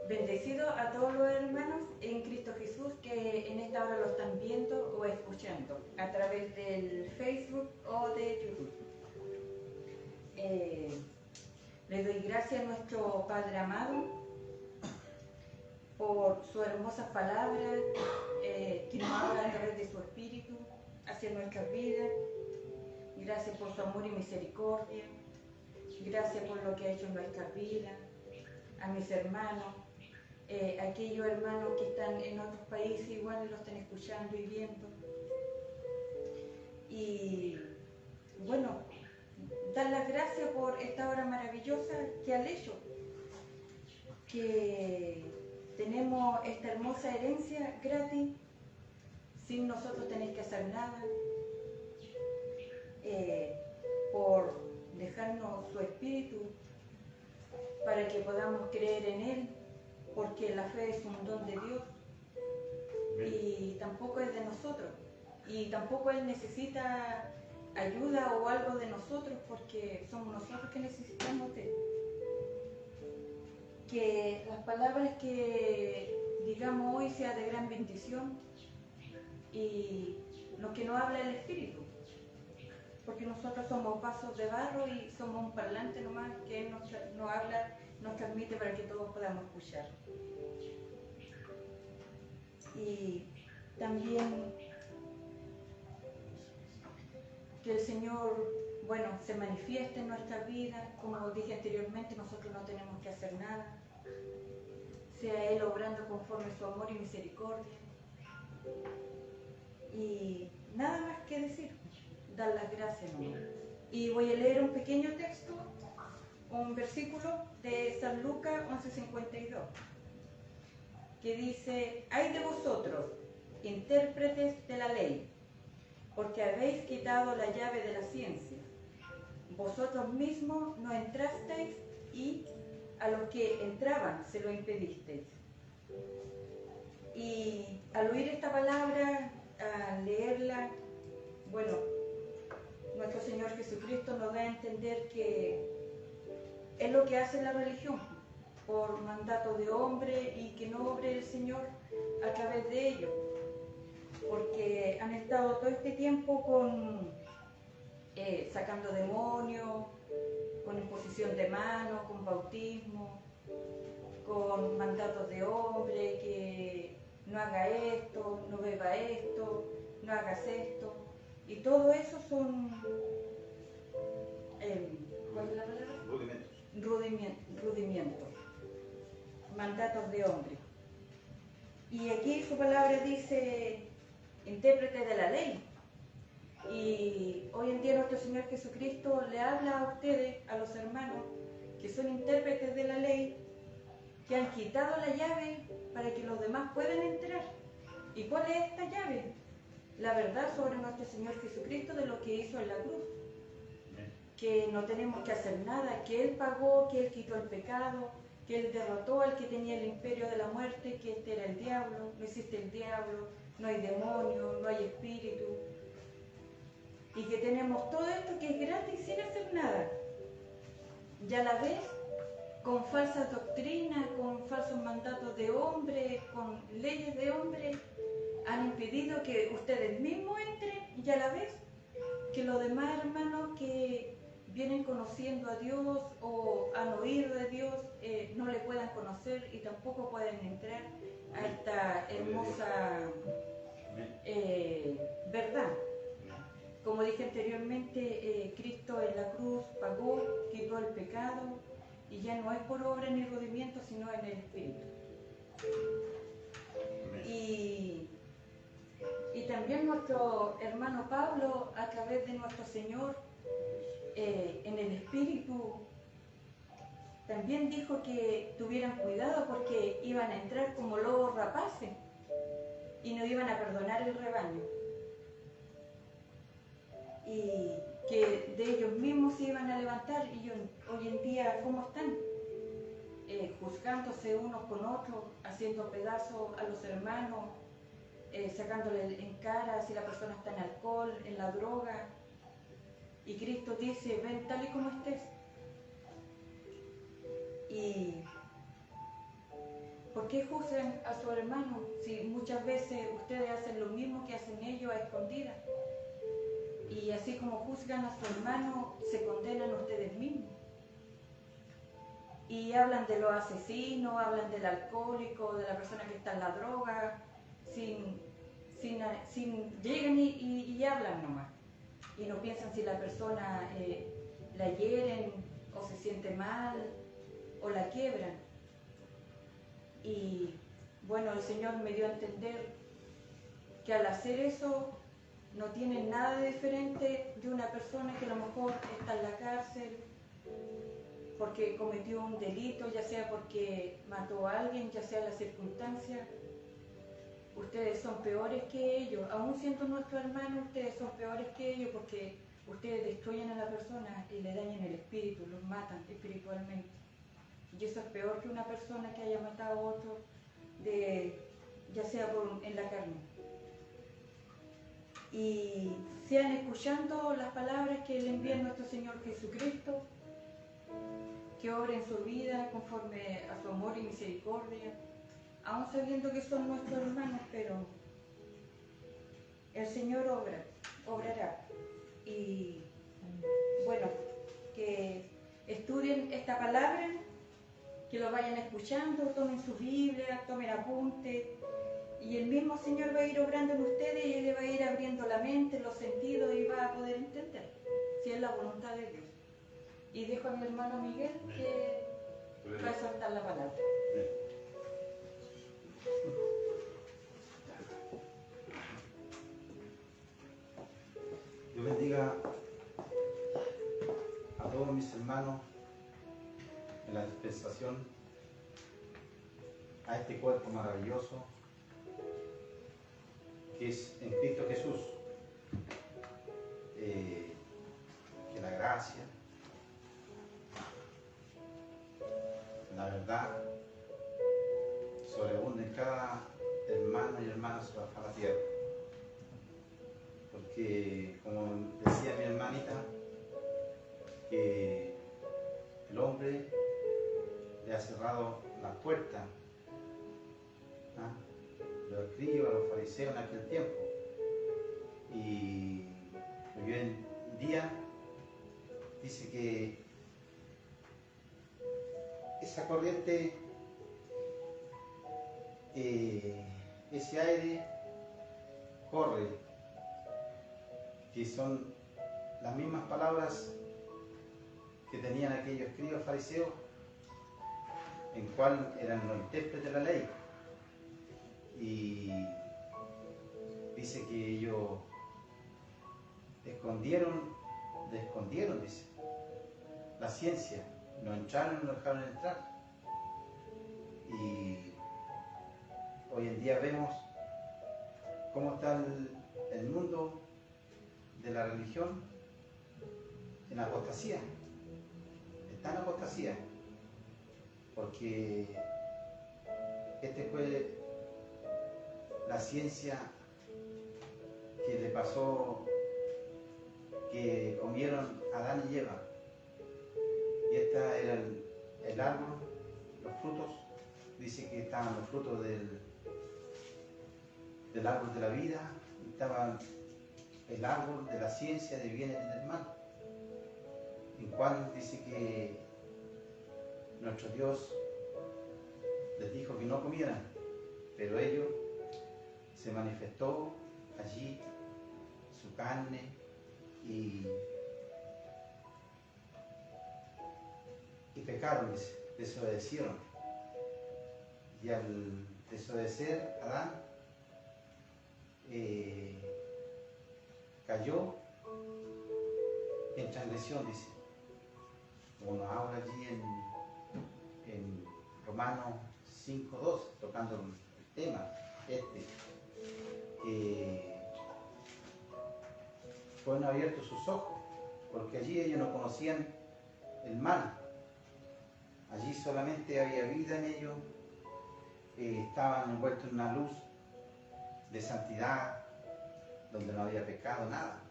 Bendecido a todos los hermanos en Cristo Jesús que en esta hora lo están viendo o escuchando a través del Facebook o de YouTube. Le doy gracias a nuestro Padre amado por sus hermosas palabras que nos habla a través de su Espíritu hacia nuestras vidas. Gracias por su amor y misericordia. Gracias por lo que ha hecho en nuestras vidas. A mis hermanos, aquellos hermanos que están en otros países igual lo están escuchando y viendo. Y bueno, dar las gracias por esta hora maravillosa que han hecho, que tenemos esta hermosa herencia gratis, sin nosotros tener que hacer nada, por dejarnos su espíritu para que podamos creer en Él, porque la fe es un don de Dios y tampoco es de nosotros, y tampoco Él necesita ayuda o algo de nosotros, porque somos nosotros que necesitamos de Él. Que las palabras que digamos hoy sean de gran bendición y lo que nos habla el Espíritu, porque nosotros somos vasos de barro y somos un parlante nomás que Él nos habla, nos transmite para que todos podamos escuchar. Y también que el Señor, bueno, se manifieste en nuestras vidas. Como dije anteriormente, nosotros no tenemos que hacer nada. Sea Él obrando conforme a su amor y misericordia. Y nada más que decir, dar las gracias nomás. Y voy a leer un pequeño texto, un versículo de San Lucas 11:52, que dice: «Ay de vosotros, intérpretes de la ley, porque habéis quitado la llave de la ciencia. Vosotros mismos no entrasteis y a los que entraban se lo impedisteis». Y al oír esta palabra, al leerla, bueno, nuestro Señor Jesucristo nos da a entender que es lo que hace la religión, por mandato de hombre, y que no obre el Señor a través de ellos, porque han estado todo este tiempo sacando demonios, con imposición de manos, con bautismo, con mandatos de hombre, que no haga esto, no beba esto, no hagas esto, y todo eso son ¿cuál es la palabra? Rudimientos, mandatos de hombre. Y aquí su palabra dice intérprete de la ley. Y hoy en día nuestro Señor Jesucristo le habla a ustedes, a los hermanos que son intérpretes de la ley, que han quitado la llave para que los demás puedan entrar. ¿Y cuál es esta llave? La verdad sobre nuestro Señor Jesucristo, de lo que hizo en la cruz. Que no tenemos que hacer nada, que Él pagó, que Él quitó el pecado, que Él derrotó al que tenía el imperio de la muerte, que este era el diablo, no existe el diablo, no hay demonio, no hay espíritu. Y que tenemos todo esto que es gratis sin hacer nada. Y a la vez, con falsas doctrinas, con falsos mandatos de hombre, con leyes de hombre, han impedido que ustedes mismos entren, y a la vez que los demás hermanos que vienen conociendo a Dios o han oído de Dios no le puedan conocer y tampoco pueden entrar a esta hermosa verdad. Como dije anteriormente, Cristo en la cruz pagó, quitó el pecado, y ya no es por obra ni rudimiento, sino en el Espíritu. Y también nuestro hermano Pablo, a través de nuestro Señor, en el Espíritu, también dijo que tuvieran cuidado porque iban a entrar como lobos rapaces y no iban a perdonar el rebaño. Y que de ellos mismos se iban a levantar, y hoy en día, ¿cómo están? Juzgándose unos con otros, haciendo pedazos a los hermanos, sacándole en cara si la persona está en alcohol, en la droga. Y Cristo dice: ven tal y como estés. Y ¿por qué juzgan a su hermano si muchas veces ustedes hacen lo mismo que hacen ellos a escondidas? Y así como juzgan a su hermano, se condenan ustedes mismos. Y hablan de los asesinos, hablan del alcohólico, de la persona que está en la droga, llegan y hablan nomás. Y no piensan si la persona la hieren o se siente mal o la quiebran. Y bueno, el Señor me dio a entender que al hacer eso no tienen nada de diferente de una persona que a lo mejor está en la cárcel porque cometió un delito, ya sea porque mató a alguien, ya sea la circunstancia. Ustedes son peores que ellos, aún siendo nuestros hermanos, ustedes son peores que ellos porque ustedes destruyen a la persona y le dañan el espíritu, los matan espiritualmente. Y eso es peor que una persona que haya matado a otro, ya sea en la carne. Y sean escuchando las palabras que le envía nuestro Señor Jesucristo, que obra en su vida conforme a su amor y misericordia, aún sabiendo que son nuestros hermanos, pero el Señor obrará. Y bueno, que estudien esta palabra, que lo vayan escuchando, tomen su Biblia, tomen apunte, y el mismo Señor va a ir obrando en ustedes y Él le va a ir abriendo la mente, los sentidos y va a poder entender si es la voluntad de Dios. Y dejo a mi hermano Miguel que va a soltar la palabra. Dios bendiga a todos mis hermanos en la dispensación, a este cuerpo maravilloso que es en Cristo Jesús. Que la gracia, la verdad, sobreabunde en cada hermano y hermana sobre la tierra. Porque, como decía mi hermanita, que el hombre le ha cerrado las puertas a los escribas, a los fariseos en aquel tiempo. Y hoy en día dice que esa corriente, ese aire corre, que son las mismas palabras que tenían aquellos escribas fariseos, en cual eran los intérpretes de la ley. Y dice que ellos escondieron, dice, la ciencia, no entraron y no dejaron entrar. Y hoy en día vemos cómo está el mundo de la religión en apostasía. Está en apostasía, porque este fue la ciencia que le pasó, que comieron Adán y Eva. Y esta era el árbol, los frutos. Dice que estaban los frutos del árbol de la vida, y estaba el árbol de la ciencia de bienes y del mal, en cual dice que nuestro Dios les dijo que no comieran, pero ellos se manifestó allí su carne y pecaron, desobedecieron. Y al desobedecer, Adán cayó en transgresión, dice, como nos habla allí en Romanos 5:2, tocando el tema fueron abiertos sus ojos, porque allí ellos no conocían el mal. Allí solamente había vida en ellos, estaban envueltos en una luz de santidad, donde no había pecado, nada.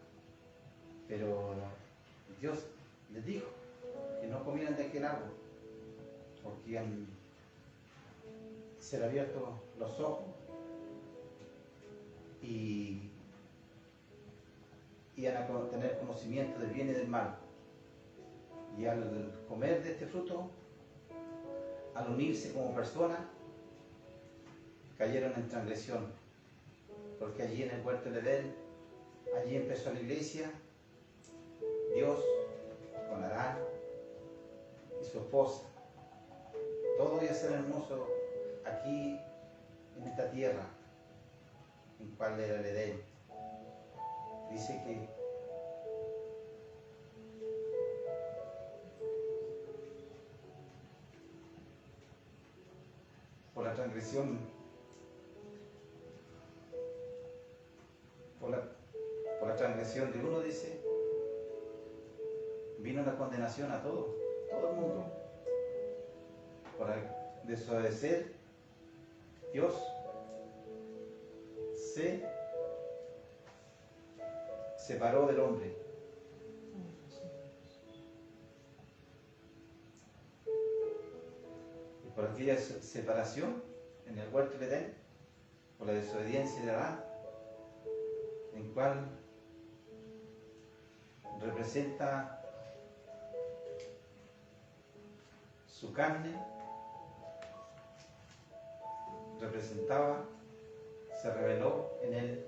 Pero Dios les dijo que no comieran de aquel árbol, porque ser abiertos los ojos y a tener conocimiento del bien y del mal. Y al comer de este fruto, al unirse como personas, cayeron en transgresión. Porque allí en el huerto del Edén, allí empezó la iglesia, Dios con Adán y su esposa. Todo iba a ser hermoso aquí en esta tierra, en cual era el Edén. Dice que por la transgresión, por la transgresión de uno, dice, vino la condenación a todo el mundo. Por desobedecer, Dios se separó del hombre. Y por aquella separación en el huerto de Edén, por la desobediencia de Adán, en cual representa su carne, se reveló en él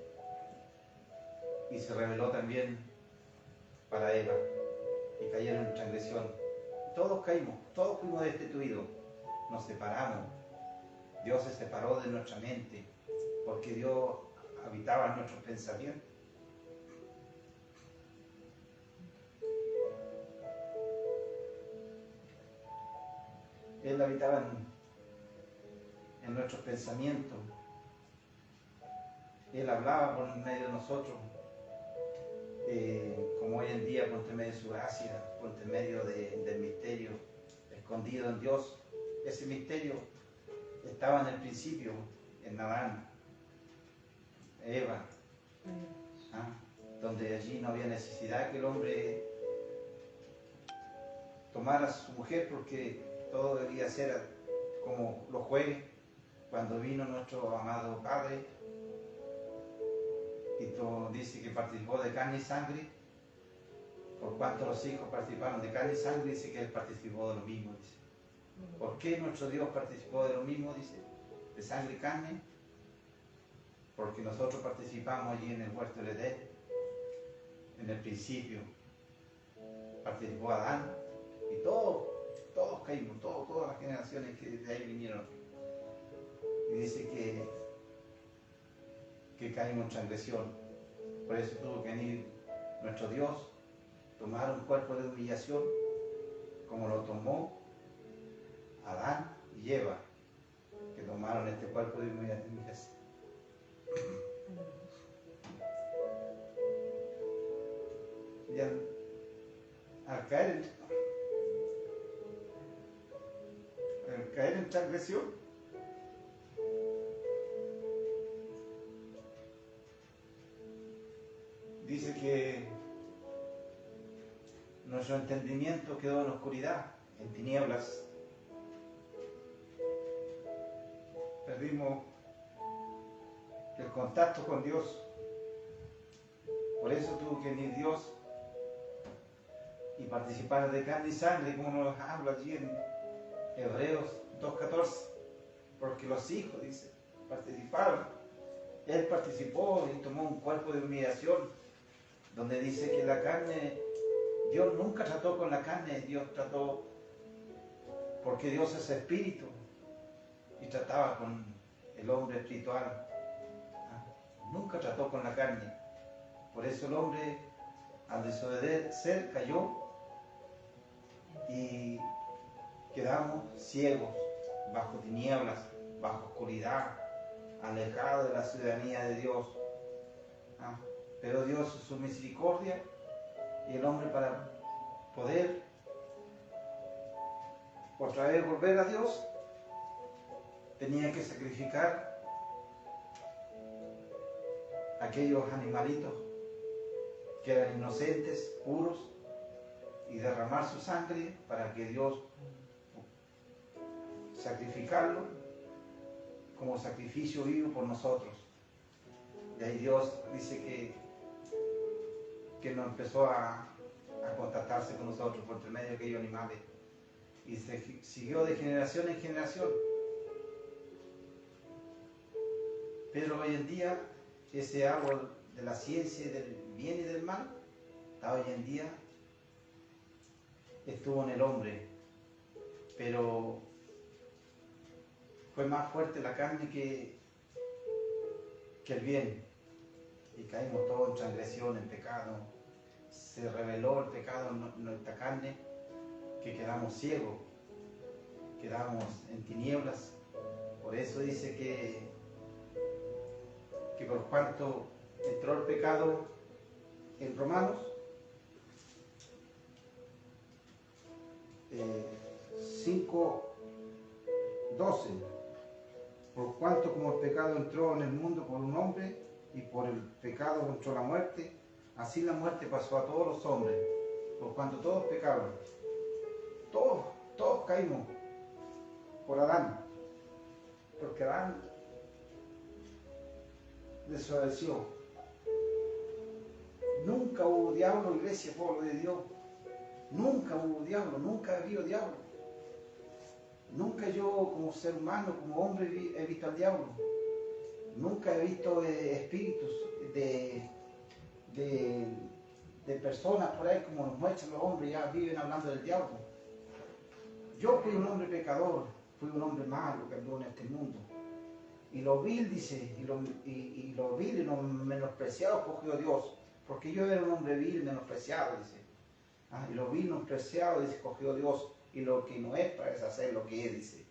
y se reveló también para Eva, y cayeron en transgresión. Todos caímos, todos fuimos destituidos, nos separamos. Dios se separó de nuestra mente, porque Dios habitaba en nuestros pensamientos. Él habitaba en nuestros pensamientos. Él hablaba por medio de nosotros, como hoy en día, por medio de su gracia, por medio del misterio escondido en Dios. Ese misterio estaba en el principio, en Adán, Eva, donde allí no había necesidad que el hombre tomara a su mujer, porque todo debía ser como lo fue cuando vino nuestro amado Padre, y todo dice que participó de carne y sangre. Por cuanto los hijos participaron de carne y sangre, dice que él participó de lo mismo, dice. ¿Por qué nuestro Dios participó de lo mismo, dice? De sangre y carne. Porque nosotros participamos allí en el huerto del Edén, en el principio. Participó Adán, y todos caímos, todas las generaciones que de ahí vinieron. Y dice que caímos en transgresión. Por eso tuvo que venir nuestro Dios, tomar un cuerpo de humillación, como lo tomó Adán y Eva, que tomaron este cuerpo de humillación. Y al caer en transgresión, dice que nuestro entendimiento quedó en oscuridad, en tinieblas. Perdimos el contacto con Dios. Por eso tuvo que venir Dios y participar de carne y sangre, como nos habla allí en Hebreos 2:14. Porque los hijos, dice, participaron. Él participó y tomó un cuerpo de humillación, donde dice que la carne, Dios nunca trató con la carne, Dios trató, porque Dios es espíritu, y trataba con el hombre espiritual. Nunca trató con la carne. Por eso el hombre, al desobedecer, cayó y quedamos ciegos, bajo tinieblas, bajo oscuridad, alejados de la ciudadanía de Dios. Pero Dios, su misericordia, y el hombre, para poder otra vez volver a Dios, tenía que sacrificar aquellos animalitos que eran inocentes, puros, y derramar su sangre para que Dios sacrificarlo como sacrificio vivo por nosotros. Y ahí Dios dice que nos empezó a contactarse con nosotros por medio de aquellos animales. Y se siguió de generación en generación. Pero hoy en día, ese árbol de la ciencia del bien y del mal, hasta hoy en día, estuvo en el hombre. Pero fue más fuerte la carne que el bien. Y caímos todos en transgresión, en pecado. Se reveló el pecado en nuestra carne, que quedamos ciegos, quedamos en tinieblas. Por eso dice que por cuanto entró el pecado en Romanos 5:12, por cuanto como el pecado entró en el mundo por un hombre y por el pecado entró la muerte, así la muerte pasó a todos los hombres, por cuanto todos pecaron. Todos caímos por Adán, porque Adán desobedeció. Nunca hubo diablo, iglesia, pueblo de Dios. Nunca hubo diablo, nunca ha habido diablo. Nunca yo como ser humano, como hombre, he visto al diablo. Nunca he visto espíritus de personas por ahí como nos muestran los hombres, ya viven hablando del diablo. Yo fui un hombre pecador, fui un hombre malo que anduvo en este mundo. Y lo vil, dice, y lo vil y lo menospreciado cogió Dios, porque yo era un hombre vil, menospreciado, dice. Y lo vil, menospreciado, dice, cogió Dios, y lo que no es para hacer lo que es, dice.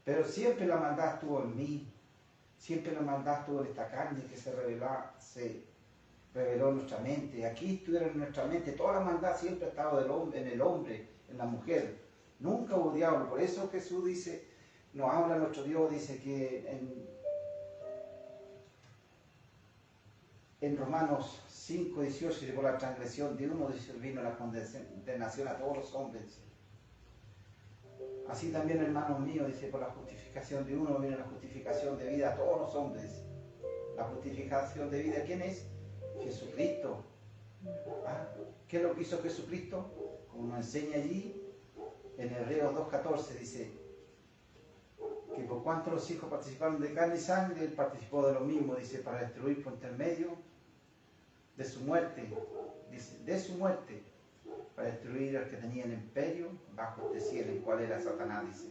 Pero siempre la maldad estuvo en mí, siempre la maldad estuvo en esta carne que se reveló en nuestra mente. Aquí estuvieron en nuestra mente, toda la maldad siempre ha estado en el hombre, en la mujer. Nunca hubo diablo. Por eso Jesús dice, nos habla nuestro Dios, dice que en Romanos 5:18, dice, por la transgresión de uno, dice, vino la condenación a todos los hombres. Así también, hermanos míos, dice, por la justificación de uno viene la justificación de vida a todos los hombres. La justificación de vida, ¿quién es? Jesucristo. ¿Qué es lo que hizo Jesucristo? Como nos enseña allí, en Hebreos 2:14, dice, que por cuanto los hijos participaron de carne y sangre, él participó de lo mismo, dice, para destruir por intermedio de su muerte, dice, de su muerte, para destruir al que tenía el imperio bajo este cielo, el cual era Satanás, dice.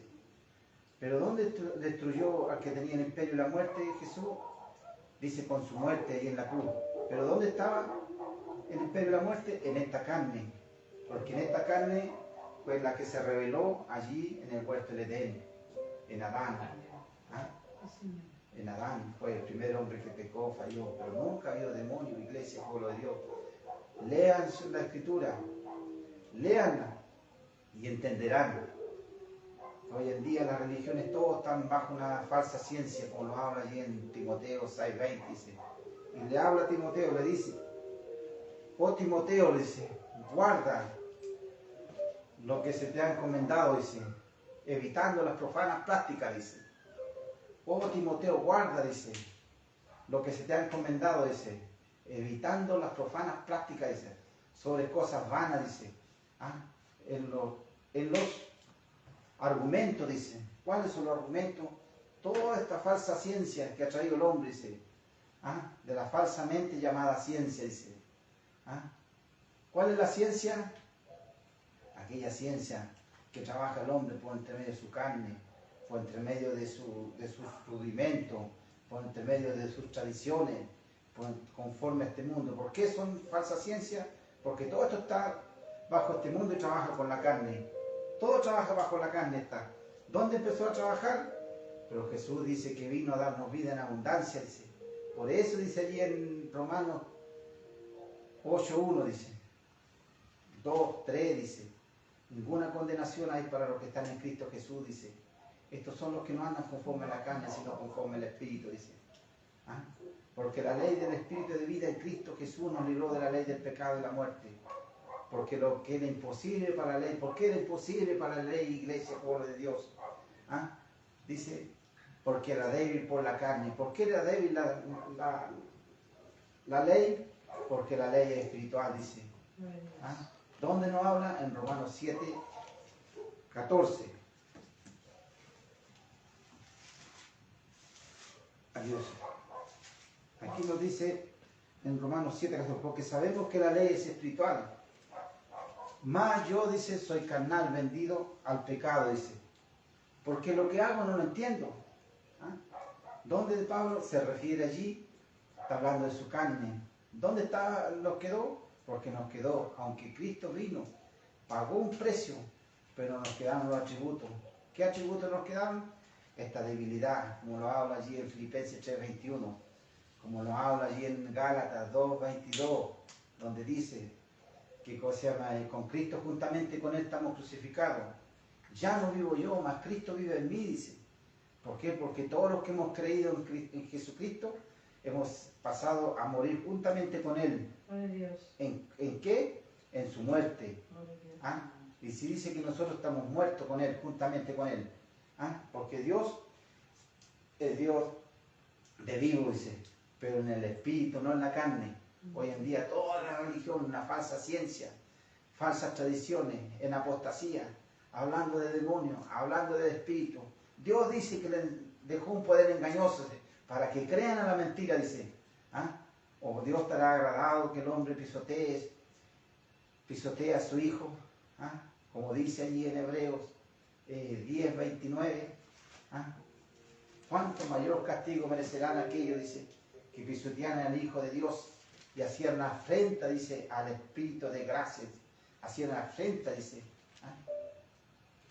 Pero ¿dónde destruyó al que tenía el imperio y la muerte? Jesús, dice, con su muerte ahí en la cruz. Pero ¿dónde estaba el imperio y la muerte? En esta carne, porque en esta carne fue la que se reveló allí en el huerto del Edén, en Adán. En Adán fue el primer hombre que pecó, falló, pero nunca ha habido demonio, iglesia, pueblo de Dios. Lean la escritura, léanla y entenderán. Hoy en día las religiones todas están bajo una falsa ciencia, como lo habla allí en Timoteo 6:20, dice. Y le habla a Timoteo, le dice, oh Timoteo, le dice, guarda lo que se te ha encomendado, dice, evitando las profanas prácticas, dice. Oh Timoteo, guarda, dice, lo que se te ha encomendado, dice, evitando las profanas prácticas, dice, sobre cosas vanas, dice. En los argumentos, dice. ¿Cuáles son los argumentos? Toda esta falsa ciencia que ha traído el hombre, dice. De la falsamente llamada ciencia, dice. ¿Cuál es la ciencia? Aquella ciencia que trabaja el hombre por entre medio de su carne, por entre medio de sus rudimentos, por entre medio de sus tradiciones, conforme a este mundo. ¿Por qué son falsas ciencias? Porque todo esto está bajo este mundo y trabaja con la carne. Todo trabaja bajo la carne está. ¿Dónde empezó a trabajar? Pero Jesús dice que vino a darnos vida en abundancia, dice. Por eso dice allí en Romanos 8:1, dice. 2:3, dice. Ninguna condenación hay para los que están en Cristo Jesús, dice. Estos son los que no andan conforme a la carne, sino conforme al Espíritu, dice. Porque la ley del Espíritu de vida en Cristo Jesús nos libró de la ley del pecado y la muerte. Porque lo que era imposible para la ley, ¿por qué era imposible para la ley, iglesia, pueblo de Dios? Dice, porque era débil por la carne. ¿Por qué era débil la ley? Porque la ley es espiritual, dice. ¿Ah? ¿Dónde nos habla? En Romanos 7, 14. Adiós. Aquí nos dice en Romanos 7, 14, porque sabemos que la ley es espiritual. Mas yo, dice, soy carnal, vendido al pecado, dice. Porque lo que hago no lo entiendo. ¿Ah? ¿Dónde Pablo se refiere allí? Está hablando de su carne. ¿Dónde nos quedó? Porque nos quedó, aunque Cristo vino, pagó un precio, pero nos quedaron los atributos. ¿Qué atributos nos quedaron? Esta debilidad, como lo habla allí en Filipenses 3:21, como lo habla allí en Gálatas 2:22, donde dice que con Cristo juntamente con Él estamos crucificados. Ya no vivo yo, mas Cristo vive en mí, dice. ¿Por qué? Porque todos los que hemos creído en Jesucristo hemos pasado a morir juntamente con Él. ¿En qué? En su muerte. ¿Ah? Y si dice que nosotros estamos muertos con Él, juntamente con Él. ¿Ah? Porque Dios es Dios de vivo, dice, pero en el espíritu, no en la carne. Hoy en día toda la religión, una falsa ciencia, falsas tradiciones, en apostasía, hablando de demonios, hablando de espíritu. Dios dice que le dejó un poder engañoso para que crean a la mentira, dice. ¿Ah? O Dios estará agradado que el hombre pisotee a su hijo, ¿ah? Como dice allí en Hebreos 10:29. ¿Ah? ¿Cuánto mayor castigo merecerán aquellos, dice, que pisotean al Hijo de Dios y hacían afrenta, dice, al Espíritu de gracia? Hacían afrenta, dice. ¿Ah?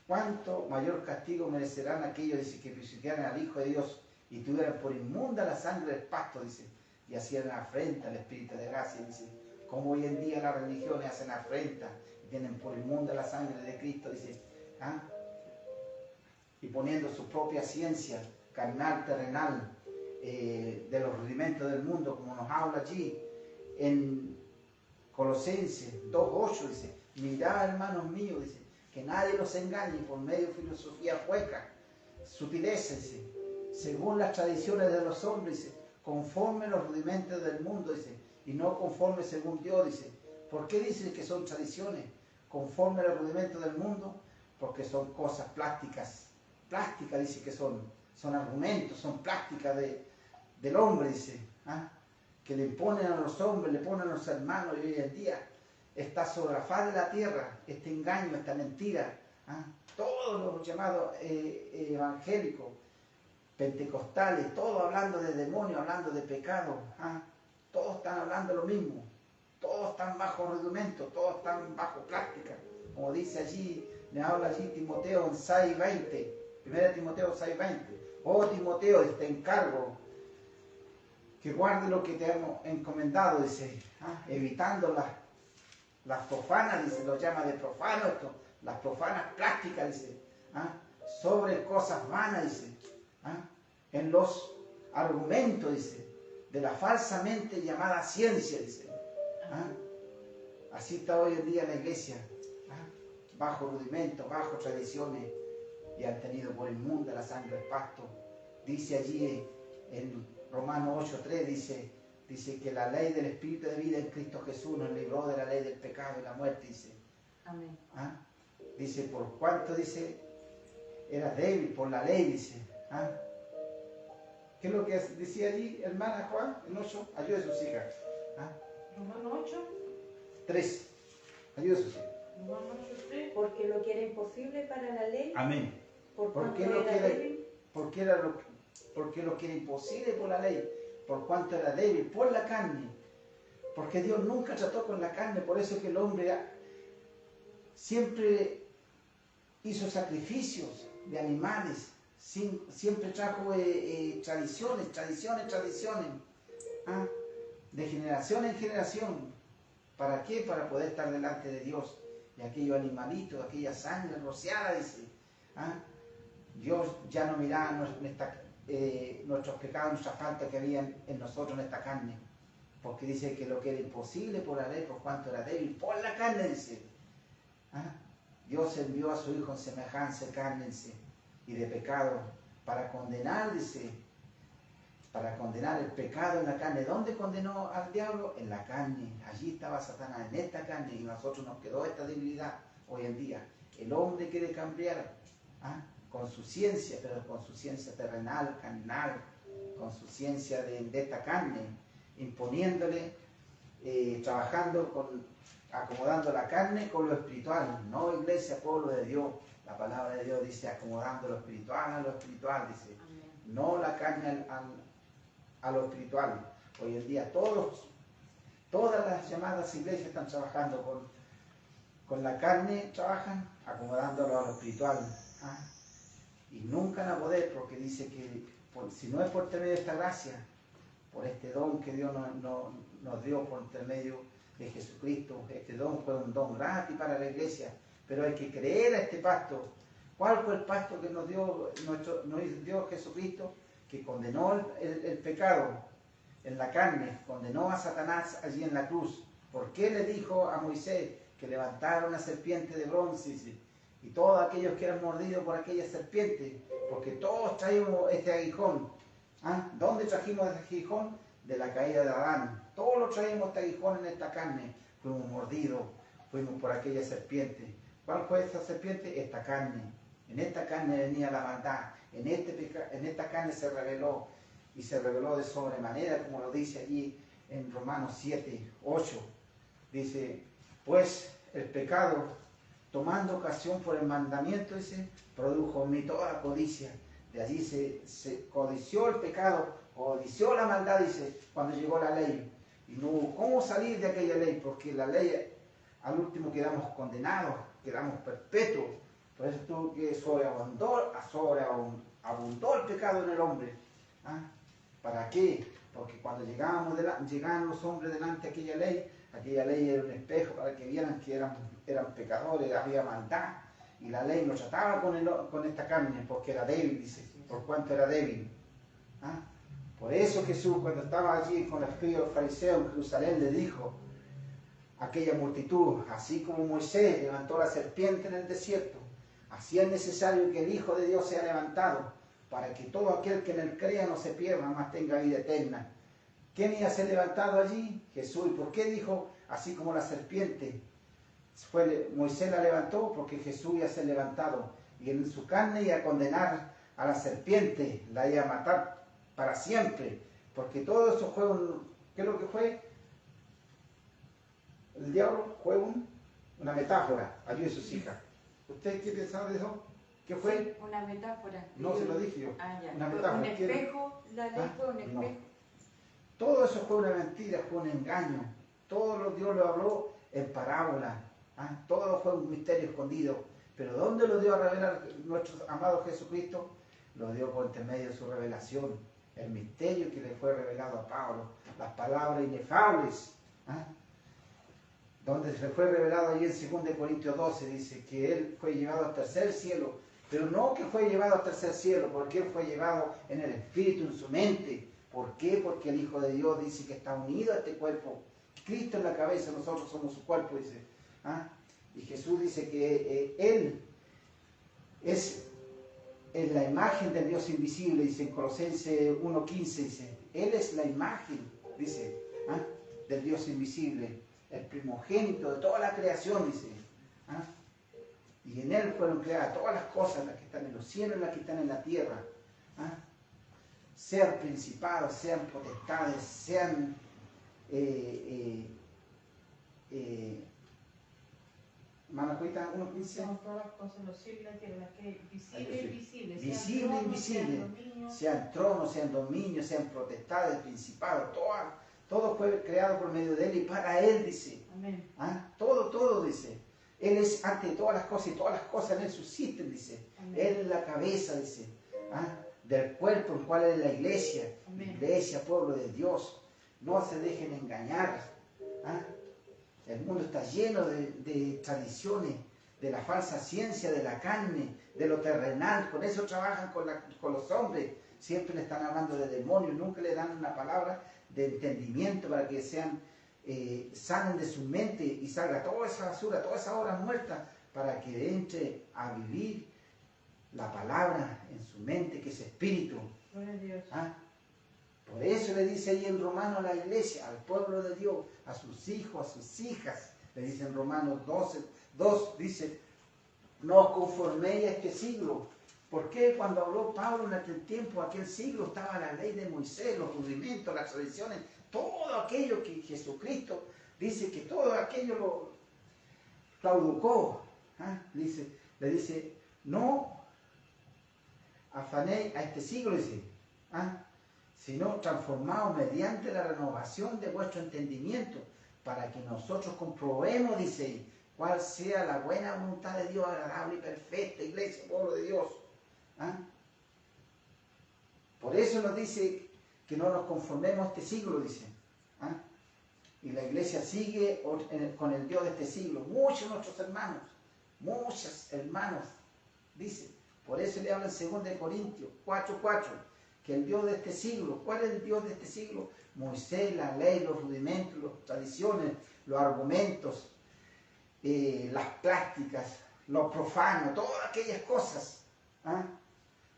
¿Cuánto mayor castigo merecerán aquellos, dice, que pisotearan al Hijo de Dios y tuvieran por inmunda la sangre del pacto, dice, y hacían afrenta al Espíritu de gracia, dice? Como hoy en día las religiones hacen afrenta y tienen por inmunda la sangre de Cristo, dice. ¿Ah? Y poniendo su propia ciencia carnal, terrenal, de los rudimentos del mundo, como nos habla allí en Colosenses 2:8, dice, mirad, hermanos míos, dice, que nadie los engañe por medio de filosofía hueca, sutileza, dice, según las tradiciones de los hombres, dice, conforme los rudimentos del mundo, dice, y no conforme según Dios, dice. ¿Por qué dice que son tradiciones? Conforme a los rudimentos del mundo, porque son cosas plásticas, dice que son argumentos, son prácticas del hombre, dice. ¿Ah? Que le imponen a los hombres, le ponen a los hermanos, y hoy en día está sobre la faz de la tierra este engaño, esta mentira. ¿Ah? Todos los llamados evangélicos, pentecostales, todos hablando de demonios, hablando de pecado. ¿Ah? Todos están hablando lo mismo, todos están bajo rudimento, todos están bajo práctica. Como dice allí, me habla allí Timoteo en 6:20, 1 Timoteo 6:20. Oh Timoteo, te encargo que guarde lo que te hemos encomendado, dice. ¿Ah? Evitando las profanas, dice, lo llama de profano esto, las profanas prácticas, dice. ¿Ah? Sobre cosas vanas, dice. ¿Ah? En los argumentos, dice, de la falsamente llamada ciencia, dice. ¿Ah? Así está hoy en día la iglesia, ¿ah? Bajo rudimentos, bajo tradiciones, y han tenido por inmunda la sangre del pacto. Dice allí en Romanos 8:3, dice que la ley del Espíritu de vida en Cristo Jesús nos libró de la ley del pecado y la muerte, dice. Amén. ¿Ah? Dice, por cuanto, dice, era débil por la ley, dice. ¿Ah? ¿Qué es lo que decía allí, hermana Juan, en 8? Ayude a sus hijas. ¿Ah? Romanos 8. 3. Ayude a sus hijas. Romanos 8:3. Porque lo que era imposible para la ley. Amén. Porque lo que era imposible por la ley, por cuanto era débil, por la carne. Porque Dios nunca trató con la carne, por eso que el hombre siempre hizo sacrificios de animales, siempre trajo tradiciones, ¿ah? De generación en generación. ¿Para qué? Para poder estar delante de Dios. Y aquellos animalitos, aquella sangre rociada, dice. ¿Ah? Dios ya no miraba nuestros pecados, nuestra falta que había en nosotros, en esta carne. Porque dice que lo que era imposible por la ley, por cuanto era débil, por la carne, dice. ¿Ah? Dios envió a su Hijo en semejanza de carne, dice, y de pecado, para condenar, dice, para condenar el pecado en la carne. ¿Dónde condenó al diablo? En la carne. Allí estaba Satanás, en esta carne, y a nosotros nos quedó esta debilidad hoy en día. El hombre quiere cambiar con su ciencia, pero con su ciencia terrenal, carnal, con su ciencia de esta carne, imponiéndole, trabajando, acomodando la carne con lo espiritual. No, iglesia, pueblo de Dios. La palabra de Dios dice acomodando lo espiritual a lo espiritual, dice. Amén. No la carne a lo espiritual. Hoy en día todas las llamadas iglesias están trabajando con la carne, trabajan acomodándolo a lo espiritual. Y nunca van a poder, porque dice que si no es por intermedio de esta gracia, por este don que Dios nos dio por intermedio de Jesucristo, este don fue un don gratis para la iglesia, pero hay que creer a este pacto. ¿Cuál fue el pacto que nos dio Jesucristo? Que condenó el pecado en la carne, condenó a Satanás allí en la cruz. ¿Por qué le dijo a Moisés que levantara una serpiente de bronce? Y todos aquellos que eran mordidos por aquella serpiente, porque todos traíamos este aguijón. ¿Dónde trajimos este aguijón? De la caída de Adán. Todos lo traíamos este aguijón en esta carne. Fuimos mordidos, fuimos por aquella serpiente. ¿Cuál fue esta serpiente? Esta carne. En esta carne venía la maldad. En esta carne se reveló, y se reveló de sobremanera, como lo dice allí en Romanos 7, 8. Dice, pues el pecado, tomando ocasión por el mandamiento, dice, produjo en mí toda codicia. De allí se codició el pecado, codició la maldad, dice, cuando llegó la ley. Y no hubo cómo salir de aquella ley, porque la ley, al último quedamos condenados, quedamos perpetuos. Por eso tuvo que sobreabundó el pecado en el hombre. ¿Para qué? Porque cuando llegaban los hombres delante de aquella ley era un espejo para que vieran que eran pecadores, había maldad. Y la ley nos trataba con esta carne, porque era débil, dice, por cuanto era débil. Por eso Jesús, cuando estaba allí con los fariseos en Jerusalén, le dijo a aquella multitud, así como Moisés levantó la serpiente en el desierto, así es necesario que el Hijo de Dios sea levantado, para que todo aquel que en él crea no se pierda, mas tenga vida eterna. ¿Quién iba a ser levantado allí? Jesús. ¿Y por qué dijo así como la serpiente? Moisés la levantó porque Jesús iba a ser levantado. Y en su carne iba a condenar a la serpiente, la iba a matar para siempre. Porque todo eso fue ¿qué es lo que fue? El diablo fue una metáfora, allí de sus hijas. ¿Usted qué pensaba de eso? ¿Qué fue? Sí, una metáfora. No, se lo dije yo. Ya. Una metáfora. Un espejo, la ley fue un espejo. No. Todo eso fue una mentira, fue un engaño. Todo Dios lo habló en parábola. Todo fue un misterio escondido. Pero ¿dónde lo dio a revelar nuestro amado Jesucristo? Lo dio por intermedio de su revelación. El misterio que le fue revelado a Pablo. Las palabras inefables. Donde se fue revelado allí en 2 Corintios 12, dice que él fue llevado al tercer cielo. Pero no que fue llevado al tercer cielo, porque él fue llevado en el espíritu, en su mente. ¿Por qué? Porque el Hijo de Dios dice que está unido a este cuerpo. Cristo en la cabeza, nosotros somos su cuerpo, dice. Y Jesús dice que Él es la imagen del Dios invisible, dice en Colosenses 1:15, dice. Él es la imagen, dice, del Dios invisible, el primogénito de toda la creación, dice. Y en Él fueron creadas todas las cosas, las que están en los cielos y las que están en la tierra. Sean principados, sean potestades, sean Manacuita 1:15. Son todas las cosas, los cielos y la tierra, las que visible e invisible. Visible e invisible. Sean tronos, sean dominios, sean potestades, principados, todo fue creado por medio de Él y para Él, dice. Amén. Todo, dice. Él es ante todas las cosas y todas las cosas en Él subsisten, dice. Amén. Él es la cabeza, dice. Del cuerpo, el cual es la iglesia. Amén. Iglesia, pueblo de Dios. No se dejen engañar. El mundo está lleno de tradiciones, de la falsa ciencia, de la carne, de lo terrenal. Con eso trabajan con los hombres. Siempre le están hablando de demonios, nunca le dan una palabra de entendimiento para que sanen de su mente y salga toda esa basura, toda esa hora muerta, para que entre a vivir la palabra en su mente, que es espíritu. Gloria a Dios. ¿Ah? Por eso le dice ahí en Romanos a la iglesia, al pueblo de Dios, a sus hijos, a sus hijas, le dice en Romanos 2, dice, no os conforméis a este siglo. ¿Por qué cuando habló Pablo en aquel tiempo, aquel siglo, estaba la ley de Moisés, los rudimentos, las tradiciones, todo aquello que Jesucristo dice que todo aquello lo clauducó? ¿Ah? Le dice, no afanéis a este siglo, dice, ¿ah? Sino transformados mediante la renovación de vuestro entendimiento, para que nosotros comprobemos, dice, cuál sea la buena voluntad de Dios, agradable y perfecta, iglesia, pueblo de Dios. ¿Ah? Por eso nos dice que no nos conformemos a este siglo, dice. ¿Ah? Y la iglesia sigue con el Dios de este siglo. Muchos de nuestros hermanos, muchos hermanos, dice. Por eso le habla en 2 Corintios 4:4, que el Dios de este siglo, ¿cuál es el Dios de este siglo? Moisés, la ley, los rudimentos, las tradiciones, los argumentos, las prácticas, lo profano, todas aquellas cosas. ¿Ah?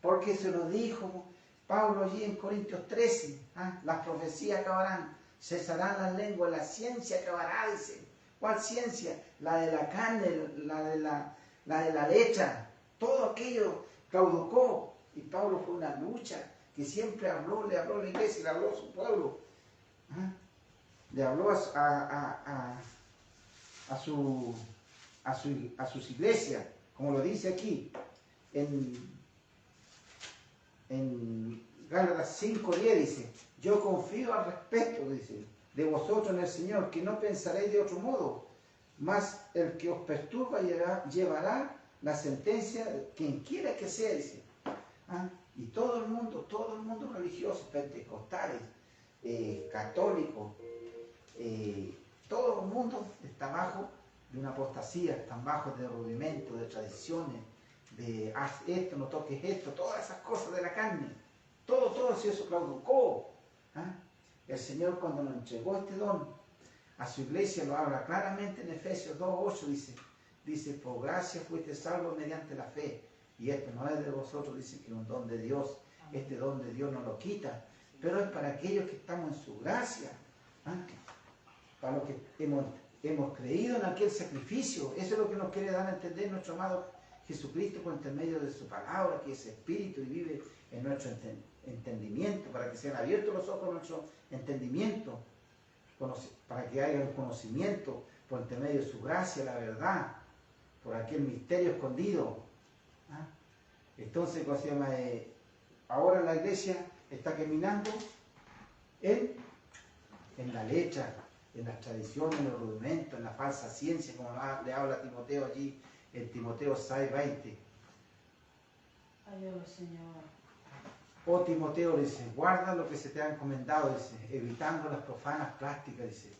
Porque se lo dijo Pablo allí en Corintios 13, ¿ah? Las profecías acabarán, cesarán las lenguas, la ciencia acabará, dice. ¿Cuál ciencia? La de la carne, la de la letra, todo aquello claudicó. Y Pablo fue una lucha que siempre le habló a la iglesia, le habló a su pueblo. ¿Ah? Le habló a sus iglesias, como lo dice aquí en Gálatas 5:10, dice, yo confío al respecto, dice, de vosotros en el Señor, que no pensaréis de otro modo, mas el que os perturba llevará la sentencia de quien quiera que sea, dice. ¿Ah? Y todo el mundo religioso, pentecostales, católicos, todo el mundo está bajo de una apostasía, están bajo de rudimentos, de tradiciones, de haz esto, no toques esto, todas esas cosas de la carne. Todo eso claudicó. ¿Ah? El Señor, cuando nos entregó este don a su iglesia, lo habla claramente en Efesios 2:8, dice, por gracia fuiste salvos mediante la fe. Y esto no es de vosotros, dice que es un don de Dios. Este don de Dios no lo quita, pero es para aquellos que estamos en su gracia. ¿Ah? Para los que hemos creído en aquel sacrificio. Eso es lo que nos quiere dar a entender nuestro amado Jesucristo por intermedio de su palabra, que es espíritu y vive en nuestro entendimiento, para que sean abiertos los ojos de nuestro entendimiento, para que haya un conocimiento por intermedio de su gracia, la verdad, por aquel misterio escondido. ¿Ah? Entonces, ¿cómo se llama? Ahora la iglesia está caminando en la letra, en las tradiciones, en los rudimentos, en la falsa ciencia, como le habla a Timoteo allí en Timoteo 6:20. Ayúdame, Señor. Oh Timoteo, dice, guarda lo que se te ha encomendado, dice, evitando las profanas prácticas, dice.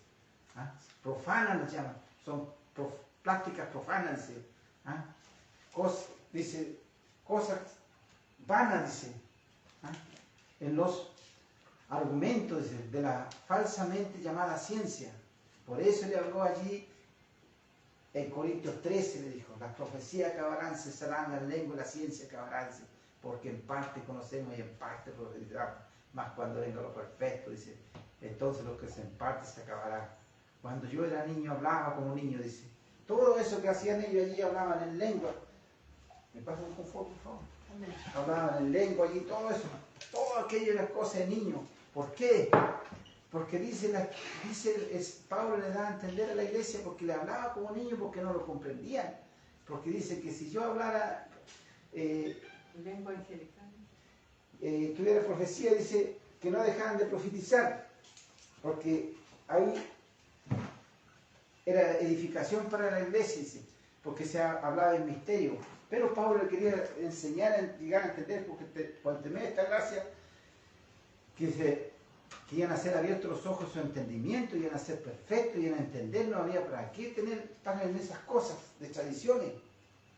¿Ah? Profanas las llaman, son prácticas profanas, dice. ¿Ah? Cosas vanas, dice. ¿Ah? En los argumentos, dice, de la falsamente llamada ciencia. Por eso le habló allí en Corintios 13, le dijo, las profecías acabarán, cesarán las lenguas, la ciencia acabará, dice, porque en parte conocemos y en parte profetizamos, más cuando venga lo perfecto, dice, entonces lo que es en parte se acabará. Cuando yo era niño hablaba como niño, dice, todo eso que hacían ellos allí hablaban en lengua. ¿Me pasa un confort, por favor? Amén. Hablaban en lengua allí, todo eso, todo aquello era cosa de niño. ¿Por qué? Porque Pablo le da a entender a la iglesia porque le hablaba como niño, porque no lo comprendían. Porque dice que si yo hablara, Lengua angelical. tuviera profecía, dice que no dejaran de profetizar, porque ahí era edificación para la iglesia, dice, porque se hablaba en misterio. Pero Pablo le quería enseñar, llegar a entender, porque por tener esta gracia, que iban a ser abiertos los ojos de su entendimiento, iban a ser perfectos, iban a entender, no había para qué estar en esas cosas de tradiciones.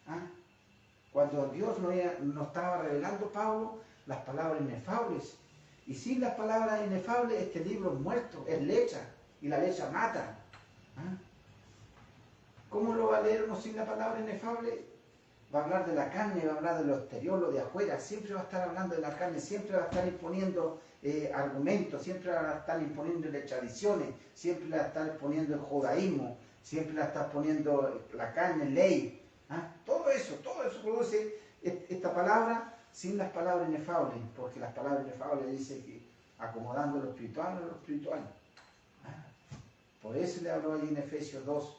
¿Ah? Cuando Dios no estaba revelando, Pablo, las palabras inefables. Y sin las palabras inefables, este libro es muerto, es letra, y la letra mata. ¿Ah? ¿Cómo lo va a leer uno sin la palabra inefable? va a hablar de la carne, va a hablar de lo exterior, lo de afuera, siempre va a estar hablando de la carne, siempre va a estar imponiendo argumentos, siempre va a estar imponiéndole tradiciones, siempre va a estar imponiendo el judaísmo, siempre va a estar poniendo la carne, ley. ¿Ah? Todo eso produce esta palabra sin las palabras inefables, porque las palabras inefables dicen que acomodando lo espiritual a lo espiritual. ¿Ah? Por eso le habló allí en Efesios 2,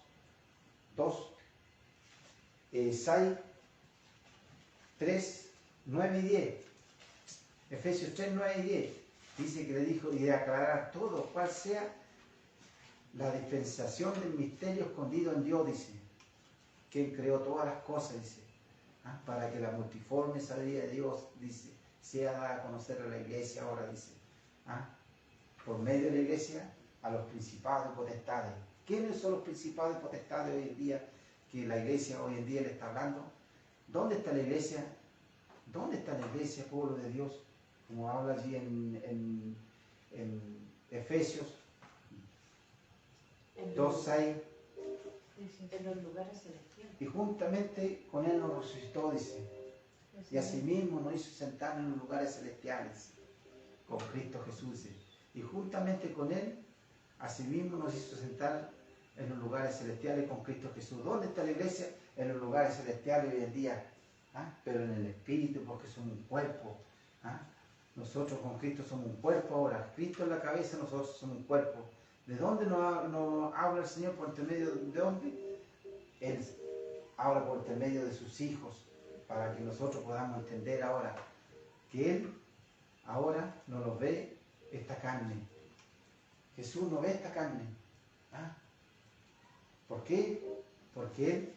6, 3, 9 y 10. Efesios 3, 9 y 10. Dice que le dijo, y de aclarar todo, cuál sea la dispensación del misterio escondido en Dios, dice. Quien creó todas las cosas, dice. ¿Ah? Para que la multiforme sabiduría de Dios, dice, sea dada a conocer a la iglesia ahora, dice. ¿Ah? Por medio de la iglesia, a los principados y potestades. ¿Quiénes son los principados y potestades hoy en día que la iglesia hoy en día le está hablando? ¿Dónde está la iglesia? ¿Dónde está la iglesia, pueblo de Dios? Como habla allí en Efesios 2:6. En los lugares celestiales. Y juntamente con Él nos resucitó, dice. Y asimismo nos hizo sentar en los lugares celestiales con Cristo Jesús, dice. Y juntamente con Él, asimismo nos hizo sentar en los lugares celestiales con Cristo Jesús. ¿Dónde está la iglesia? En los lugares celestiales hoy en día. ¿Ah? Pero en el Espíritu, porque somos un cuerpo. ¿Ah? Nosotros con Cristo somos un cuerpo ahora. Cristo es la cabeza, nosotros somos un cuerpo. ¿De dónde nos habla el Señor? ¿Por intermedio de dónde? Él habla por intermedio de sus hijos, para que nosotros podamos entender ahora que Él ahora no lo ve esta carne. Jesús no ve esta carne. ¿Ah? ¿Por qué? Porque Él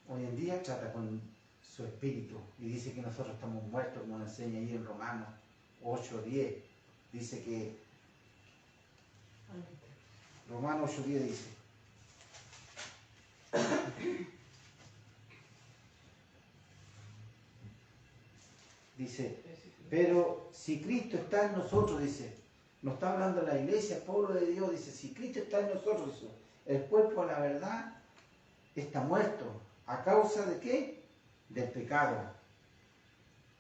hoy en día trata con su espíritu y dice que nosotros estamos muertos, como nos enseña ahí en Romanos 8:10. Dice que Romanos 8:10 dice: dice, pero si Cristo está en nosotros, dice, no está hablando de la iglesia, pueblo de Dios, dice, si Cristo está en nosotros, dice, el cuerpo a la verdad está muerto. ¿A causa de qué? Del pecado.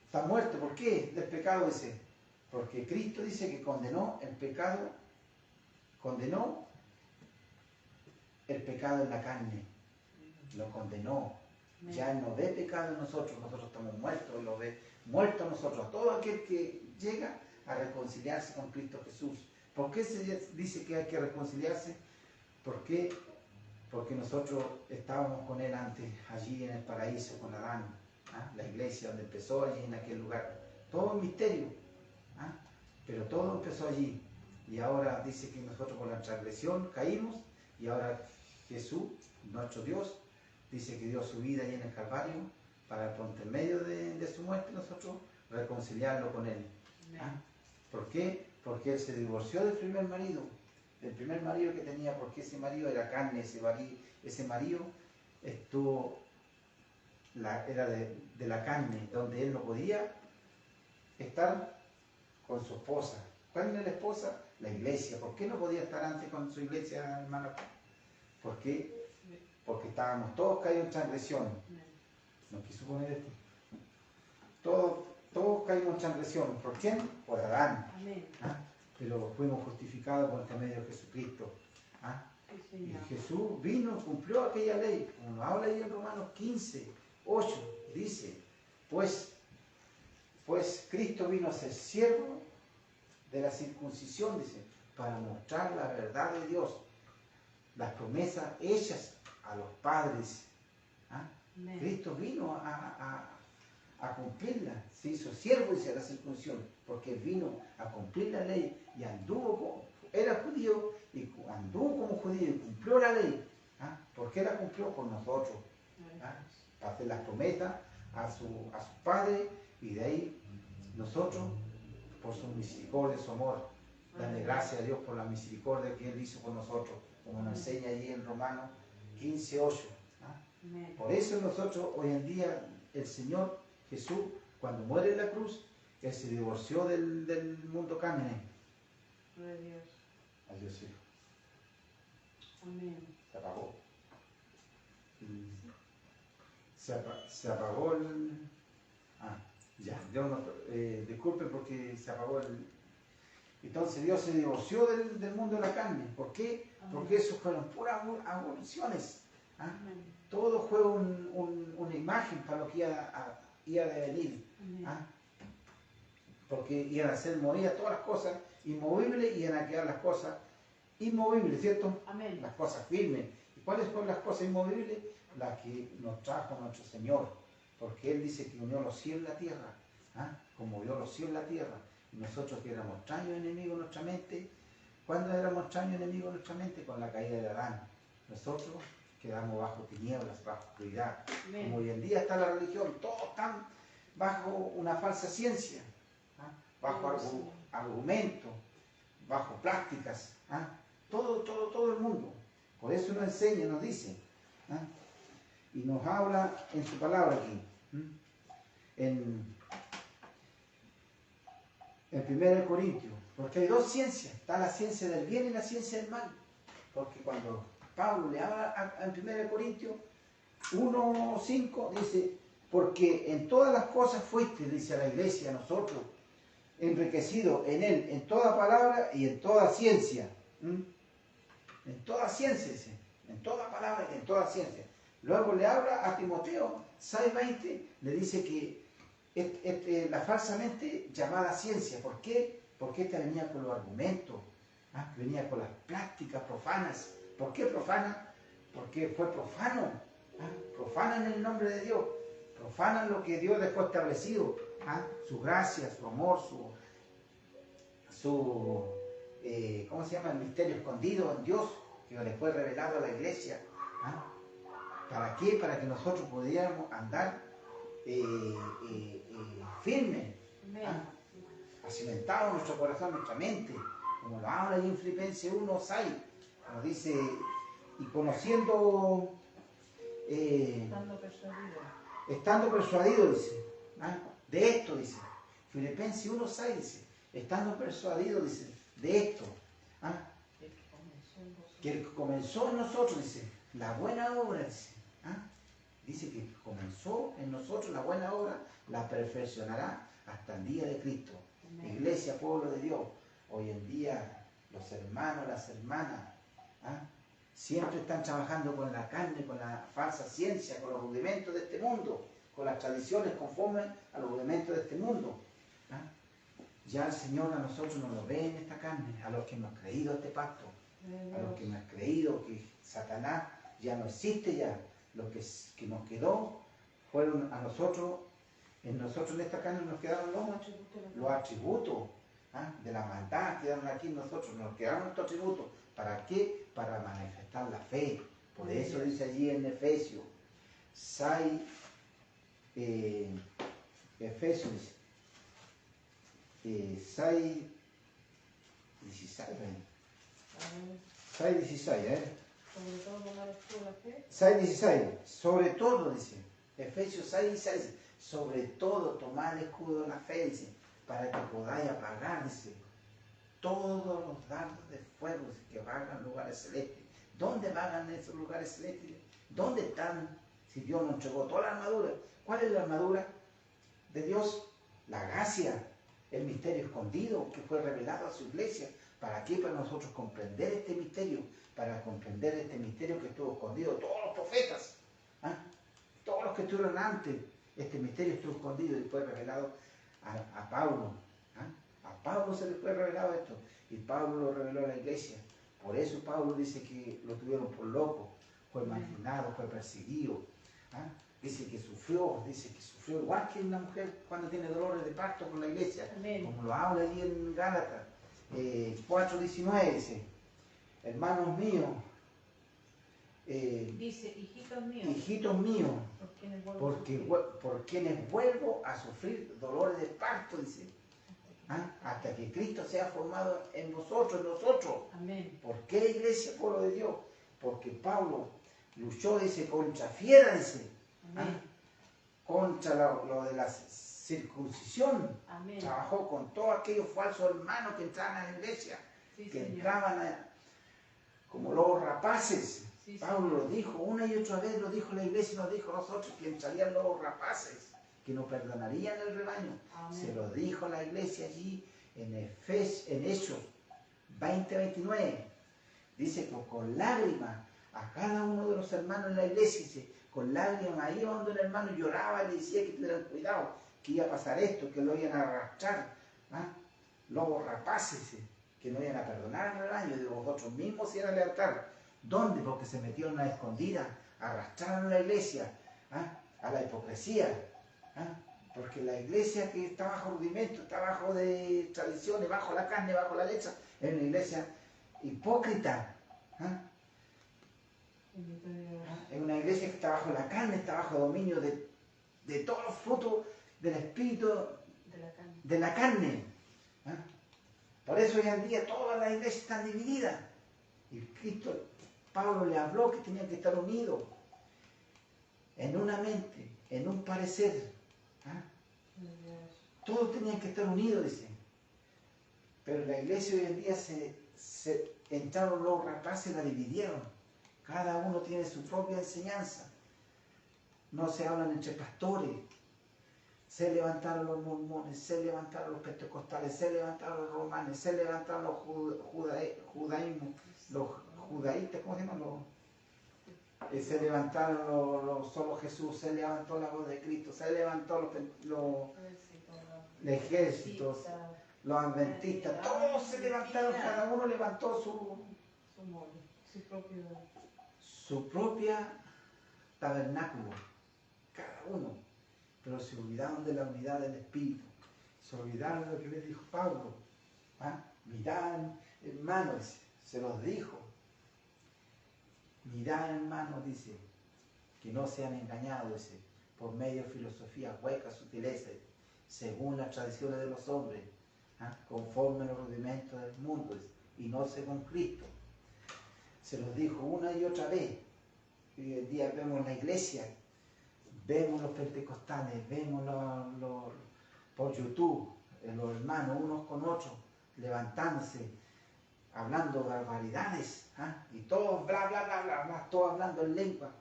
Está muerto. ¿Por qué? Del pecado, dice. Porque Cristo dice que condenó el pecado en la carne. Lo condenó. Ya no ve pecado en nosotros estamos muertos, Él lo ve muerto en nosotros. Todo aquel que llega a reconciliarse con Cristo Jesús. ¿Por qué se dice que hay que reconciliarse? ¿Por qué? Porque nosotros estábamos con Él antes, allí en el paraíso, con Adán, ¿ah? La iglesia donde empezó, allí en aquel lugar. Todo un misterio, ¿ah? Pero todo empezó allí. Y ahora dice que nosotros por la transgresión caímos, y ahora Jesús, nuestro Dios, dice que dio su vida allí en el Calvario, para por intermedio de su muerte nosotros reconciliarlo con Él. ¿Ah? ¿Por qué? Porque Él se divorció del primer marido que tenía, porque ese marido era carne, ese marido era de la carne, donde él no podía estar con su esposa. ¿Cuál era la esposa? La iglesia. ¿Por qué no podía estar antes con su iglesia, hermano? ¿Por qué? Porque estábamos todos caídos en transgresión. No quiso poner esto. Todos caímos en transgresión. ¿Por quién? Por Adán. ¿Ah? Pero fuimos justificados por intermedio de Jesucristo. ¿Ah? Sí, y Jesús vino, cumplió aquella ley, como nos habla ahí en Romanos 15:8, dice, pues Cristo vino a ser siervo de la circuncisión, dice, para mostrar la verdad de Dios, las promesas hechas a los padres. ¿Ah? Cristo vino a cumplirla, se hizo siervo, dice, de la circuncisión, porque vino a cumplir la ley y era judío y anduvo como judío y cumplió la ley. ¿Ah? ¿Por qué la cumplió? Por nosotros. ¿Ah? Para hacer las promesas a sus padres, y de ahí nosotros, por su misericordia, su amor, darle gracias a Dios por la misericordia que Él hizo con nosotros, como nos enseña allí en Romanos 15:8. ¿Ah? Por eso nosotros hoy en día, el Señor Jesús, cuando muere en la cruz, Él se divorció del mundo carne. Adiós, hijo. Amén. Se apagó. Se apagó el... Ah, ya, Dios nos, disculpe porque se apagó el... Entonces Dios se divorció del mundo de la carne. ¿Por qué? Porque eso fueron puras aboliciones. ¿Ah? Todo fue una imagen para lo que iba a venir. ¿Ah? Porque iban a ser movidas todas las cosas inmovibles y iban a quedar las cosas inmovibles, ¿cierto? Amén. Las cosas firmes. ¿Y cuáles fueron las cosas inmovibles? Las que nos trajo nuestro Señor. Porque Él dice que unió los cielos y la tierra. ¿Ah? Como unió los cielos y la tierra. Y nosotros que éramos extraños enemigos de nuestra mente. ¿Cuándo éramos extraños enemigos de nuestra mente? Con la caída de Adán. Nosotros quedamos bajo tinieblas, bajo oscuridad. Amén. Como hoy en día está la religión, todos están bajo una falsa ciencia, ¿ah? Bajo argumentos, bajo prácticas, ¿ah? Todo el mundo. Por eso nos enseña, nos dice, ¿ah? Y nos habla en su palabra aquí, en 1 Corintios, porque hay dos ciencias, está la ciencia del bien y la ciencia del mal, porque cuando Pablo le habla en 1 Corintios 1:5 dice, porque en todas las cosas fuiste, dice a la iglesia, a nosotros, enriquecido en él, en toda palabra y en toda ciencia. En toda ciencia, dice, en toda palabra y en toda ciencia. Luego le habla a Timoteo 6:20, le dice que la falsamente llamada ciencia, ¿por qué? Porque esta venía con los argumentos, ¿ah? Venía con las prácticas profanas. ¿Por qué profana? Porque fue profano, ¿ah? Profanan el nombre de Dios, profanan lo que Dios dejó establecido, ¿ah? Su gracia, su amor, ¿cómo se llama? El misterio escondido en Dios, que le fue revelado a la iglesia. ¿Ah? ¿Para qué? Para que nosotros pudiéramos andar firmes, ¿ah? Acimentados en nuestro corazón, en nuestra mente, como lo habla ahí en Filipenses 1:6, nos dice, y conociendo, estando persuadido, dice, ¿ah? De esto, dice, Filipenses 1:6 dice, estando persuadido, dice, de esto, ¿ah? Que el que comenzó en nosotros, dice, la buena obra, dice, ¿ah? Dice que comenzó en nosotros la buena obra, la perfeccionará hasta el día de Cristo. Amén. Iglesia, pueblo de Dios, hoy en día los hermanos, las hermanas, ¿ah? Siempre están trabajando con la carne, con la falsa ciencia, con los rudimentos de este mundo, con las tradiciones conforme a los rudimentos de este mundo. ¿Ah? Ya el Señor a nosotros nos lo ve en esta carne, a los que hemos creído este pacto, a los que hemos creído que Satanás ya no existe ya, lo que nos quedó fueron a nosotros, en esta carne nos quedaron los atributos, ¿ah? De la maldad, quedaron aquí en nosotros, nos quedaron nuestros atributos. ¿Para qué? Para manifestar la fe. Por eso dice allí en Efesios, Efesios 6:16, 6:16, sobre todo, dice, Efesios 6:16, sobre todo tomar el escudo de la fe, dice, para que podáis apagar, dice, todos los dardos de fuego que vagan lugares celestes. ¿Dónde vagan esos lugares celestes? ¿Dónde están? Si Dios nos entregó toda la armadura. ¿Cuál es la armadura de Dios? La gracia, el misterio escondido que fue revelado a su iglesia. ¿Para qué? Para nosotros comprender este misterio, para comprender este misterio que estuvo escondido de todos los profetas, ¿ah? Todos los que estuvieron antes, este misterio estuvo escondido y fue revelado a Pablo. ¿Ah? A Pablo se le fue revelado esto y Pablo lo reveló a la iglesia. Por eso Pablo dice que lo tuvieron por loco, fue marginado, fue perseguido. ¿Ah? Dice que sufrió igual que una mujer cuando tiene dolores de parto por la iglesia. Amén. Como lo habla allí en Gálatas 4:19, dice, hermanos míos, dice, hijitos míos, por quienes vuelvo a sufrir dolores de parto, dice, ¿ah? Hasta que Cristo sea formado en nosotros. Amén. ¿Por qué, iglesia, pueblo de Dios? Porque Pablo luchó, dice, contra fiera, dice, ¿ah? Contra lo de la circuncisión. Amén. Trabajó con todos aquellos falsos hermanos que entraban a la iglesia, sí, que Señor. Entraban como lobos rapaces, Sí, Pablo sí. lo dijo una y otra vez, lo dijo la iglesia, nos dijo a nosotros que entrarían los rapaces, que no perdonarían el rebaño. Amén. Se lo dijo la iglesia allí en Hechos 20:29. Dice que con lágrimas a cada uno de los hermanos en la iglesia, dice, con lágrimas ahí donde el hermano lloraba y le decía que tuvieran cuidado, que iba a pasar esto, que lo iban a arrastrar, ¿ah? Lobos rapaces, dice, que no iban a perdonar el rebaño, de vosotros mismos se iban a levantar. ¿Dónde? Porque se metieron a escondida, arrastraron a la iglesia, ¿ah? A la hipocresía, ¿ah? Porque la iglesia que está bajo rudimento, está bajo de tradiciones, bajo la carne, bajo la leche, es una iglesia hipócrita, ¿ah? Es una iglesia que está bajo la carne, está bajo dominio de todos los frutos del espíritu de la carne. ¿Ah? Por eso hoy en día todas las iglesias están divididas. Y Cristo, Pablo le habló que tenían que estar unidos en una mente, en un parecer. ¿Ah? Todos tenían que estar unidos, dice. Pero la iglesia hoy en día se entraron los rapaces y la dividieron. Cada uno tiene su propia enseñanza. No se hablan entre pastores. Se levantaron los mormones, se levantaron los pentecostales, se levantaron los romanos, se levantaron los judaístas, ¿cómo se llaman? Se levantaron los solo Jesús, se levantó la voz de Cristo, se levantó los ejércitos, los adventistas, todos se levantaron, cada uno levantó su propia tabernáculo, cada uno. Pero se olvidaron de la unidad del Espíritu, se olvidaron de lo que les dijo Pablo. ¿Ah? Mirad, hermanos, se los dijo. Mirad, hermanos, dice, que no sean engañados, dice, por medio de filosofías huecas, sutilezas, según las tradiciones de los hombres, ¿ah? Conforme a los rudimentos del mundo, dice, y no según Cristo. Se los dijo una y otra vez. Y hoy en día vemos la iglesia, vemos los pentecostales, vemos por YouTube, los hermanos unos con otros, levantándose, hablando barbaridades, ¿ah? Y todos bla, bla, bla, bla, bla, todos hablando en lengua.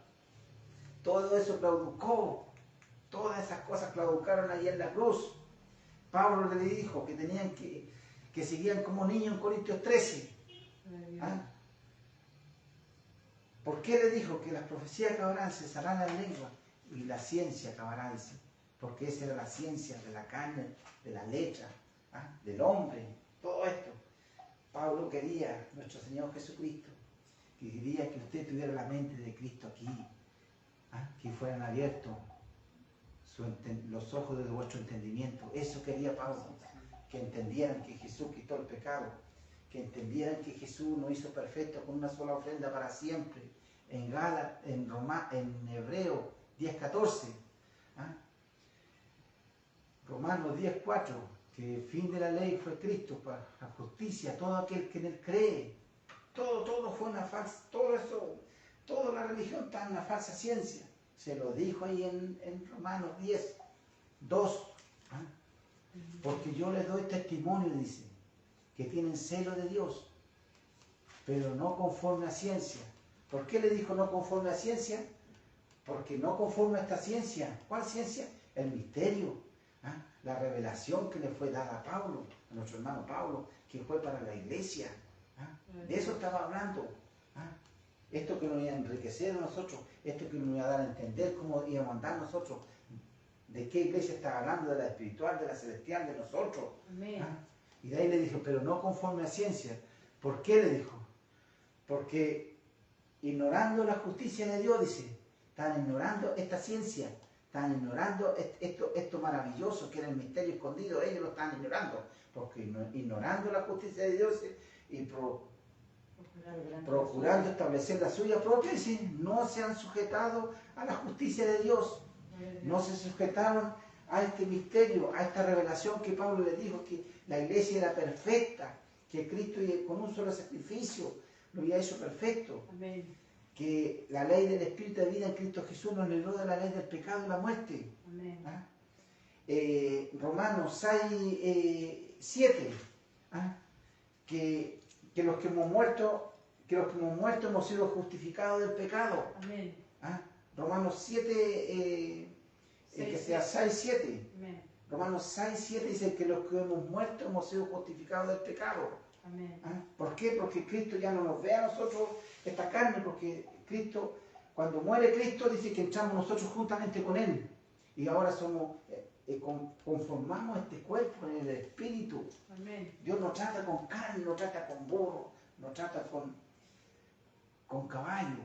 Todo eso clauducó, todas esas cosas clauducaron ahí en la cruz. Pablo le dijo que tenían que seguían como niños en Corintios 13. ¿Ah? ¿Por qué le dijo que las profecías acabarán, cesarán la lengua y la ciencia acabará? Dice, porque esa era la ciencia de la carne, de la letra, ¿ah? Del hombre, todo esto. Pablo quería, nuestro Señor Jesucristo, que quería que usted tuviera la mente de Cristo aquí, ¿ah? Que fueran abiertos los ojos de vuestro entendimiento. Eso quería Pablo, que entendieran que Jesús quitó el pecado, que entendieran que Jesús nos hizo perfecto con una sola ofrenda para siempre. En Hebreo 10:14, ¿ah? Romanos 10:4, que el fin de la ley fue Cristo para la justicia, todo aquel que en él cree. Todo fue una falsa, todo eso, toda la religión está en una falsa ciencia. Se lo dijo ahí en Romanos 10:2, ¿ah? Porque yo les doy testimonio, dice, que tienen celo de Dios, pero no conforme a ciencia. ¿Por qué le dijo no conforme a ciencia? Porque no conforme a esta ciencia. ¿Cuál ciencia? El misterio, ¿ah? La revelación que le fue dada a Pablo, a nuestro hermano Pablo, que fue para la iglesia, ¿ah? De eso estaba hablando, ¿ah? Esto que nos iba a enriquecer a nosotros, esto que nos iba a dar a entender cómo íbamos a andar nosotros, de qué iglesia estaba hablando, de la espiritual, de la celestial, de nosotros. ¿Ah? Y de ahí le dijo, pero no conforme a ciencia. ¿Por qué le dijo? Porque ignorando la justicia de Dios, dice, están ignorando esta ciencia, están ignorando esto maravilloso que era el misterio escondido, ellos lo están ignorando, porque ignorando la justicia de Dios y procurando establecer la suya propia, dice, no se han sujetado a la justicia de Dios, no se sujetaron a este misterio, a esta revelación que Pablo le dijo, que la iglesia era perfecta, que Cristo con un solo sacrificio lo había hecho perfecto. Amén. Que la ley del Espíritu de vida en Cristo Jesús nos libró de la ley del pecado y la muerte. Amén. ¿Ah? Romanos 6:7, ¿ah? Que los que hemos muerto que los que hemos muerto hemos sido justificados del pecado. Amén. ¿Ah? Romanos 7, que sea 6, 7. Amén. Romanos 6, 7 dice que los que hemos muerto hemos sido justificados del pecado. Amén. ¿Ah? ¿Por qué? Porque Cristo ya no nos ve a nosotros esta carne, porque Cristo, cuando muere Cristo, dice que entramos nosotros juntamente con Él. Y ahora somos, conformamos este cuerpo en el Espíritu. Amén. Dios no trata con carne, no trata con burro, no trata con caballo.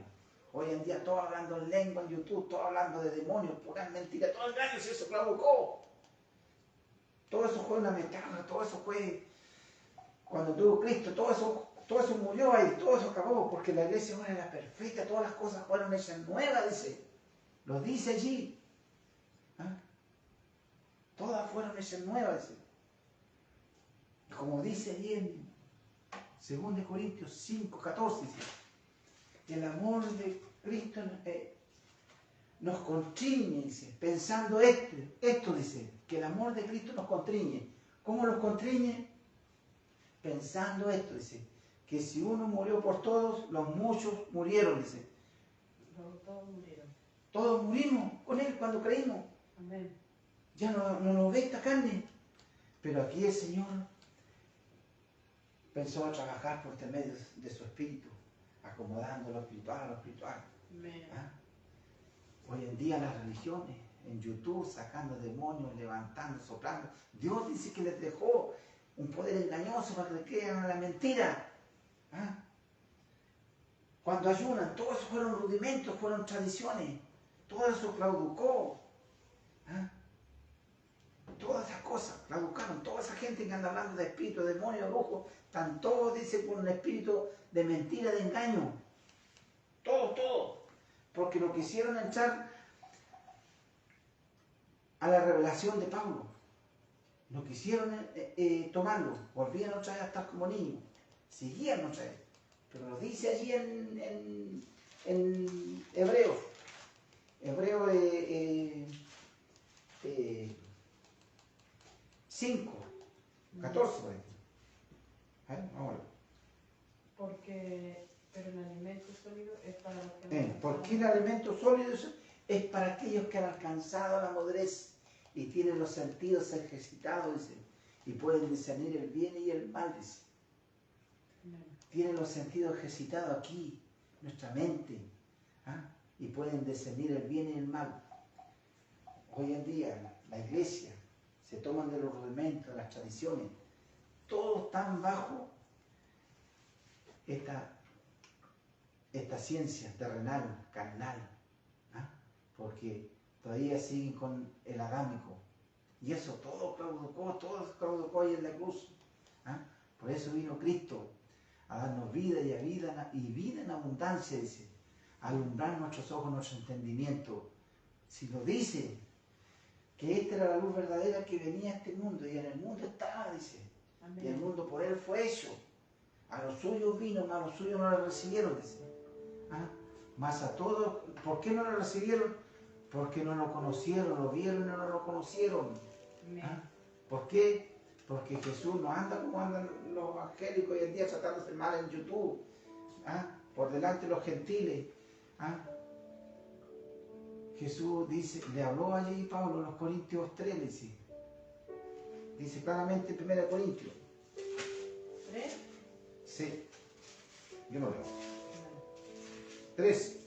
Hoy en día todos hablando en lengua en YouTube, todos hablando de demonios, puras mentiras, todo engaño, si eso provocó. Todo eso fue una metáfora, todo eso fue cuando tuvo Cristo, todo eso murió ahí, todo eso acabó, porque la iglesia ahora era perfecta, todas las cosas fueron hechas nuevas, dice. Lo dice allí. ¿Ah? Todas fueron hechas nuevas, dice. Y como dice allí en 2 Corintios 5, 14, dice, el amor de Cristo nos constriñe, dice, pensando esto dice, que el amor de Cristo nos constriñe. ¿Cómo nos constriñe? Pensando esto, dice, que si uno murió por todos, los muchos murieron, dice. Todos murieron. Todos murimos con Él cuando creímos. Amén. Ya no nos ve esta carne. Pero aquí el Señor pensó a trabajar por intermedio de su espíritu, acomodando lo espiritual a lo espiritual. Amén. ¿Ah? Hoy en día las religiones, en YouTube, sacando demonios, levantando, soplando. Dios dice que les dejó un poder engañoso para que crean a la mentira. ¿Ah? Cuando ayunan, todo eso fueron rudimentos, fueron tradiciones. Todo eso clauducó. ¿Ah? Todas esas cosas clauducaron. Toda esa gente que anda hablando de espíritu, de demonio, de brujo, están todos, dice, con un espíritu de mentira, de engaño. Todo. Porque no quisieron entrar a la revelación de Pablo. No quisieron tomarlo. Volvían otra vez a estar como niños. Seguían otra vez. Pero lo dice allí en Hebreos. Hebreos 5, 14 por ahí. Vamos a ver. Pero el alimento sólido es para los que no. Porque el alimento sólido es para aquellos que han alcanzado la madurez y tienen los sentidos ejercitados, dice, y pueden discernir el bien y el mal, dice. Tienen los sentidos ejercitados aquí, nuestra mente, ¿ah? Y pueden discernir el bien y el mal. Hoy en día, la iglesia se toman de los rudimentos, de las tradiciones, todos están bajo esta ciencia terrenal, carnal, ¿ah? Porque todavía siguen con el adámico. Y eso todo claudicó ahí en la cruz. ¿Ah? Por eso vino Cristo, a darnos vida y vida en abundancia, dice. A alumbrar nuestros ojos, nuestro entendimiento. Si lo dice, que esta era la luz verdadera que venía a este mundo, y en el mundo estaba, dice. Amén. Y el mundo por él fue hecho. A los suyos vino, mas a los suyos no lo recibieron, dice. ¿Ah? Mas a todos, ¿por qué no lo recibieron? Porque no lo conocieron, lo vieron y no lo conocieron. ¿Ah? ¿Por qué? Porque Jesús no anda como andan los evangélicos hoy en día tratándose mal en YouTube. ¿Ah? Por delante de los gentiles. ¿Ah? Jesús dice, le habló allí Pablo en los Corintios 3, dice. Dice claramente en 1 Corintios. ¿3? Sí. Yo no leo. 3.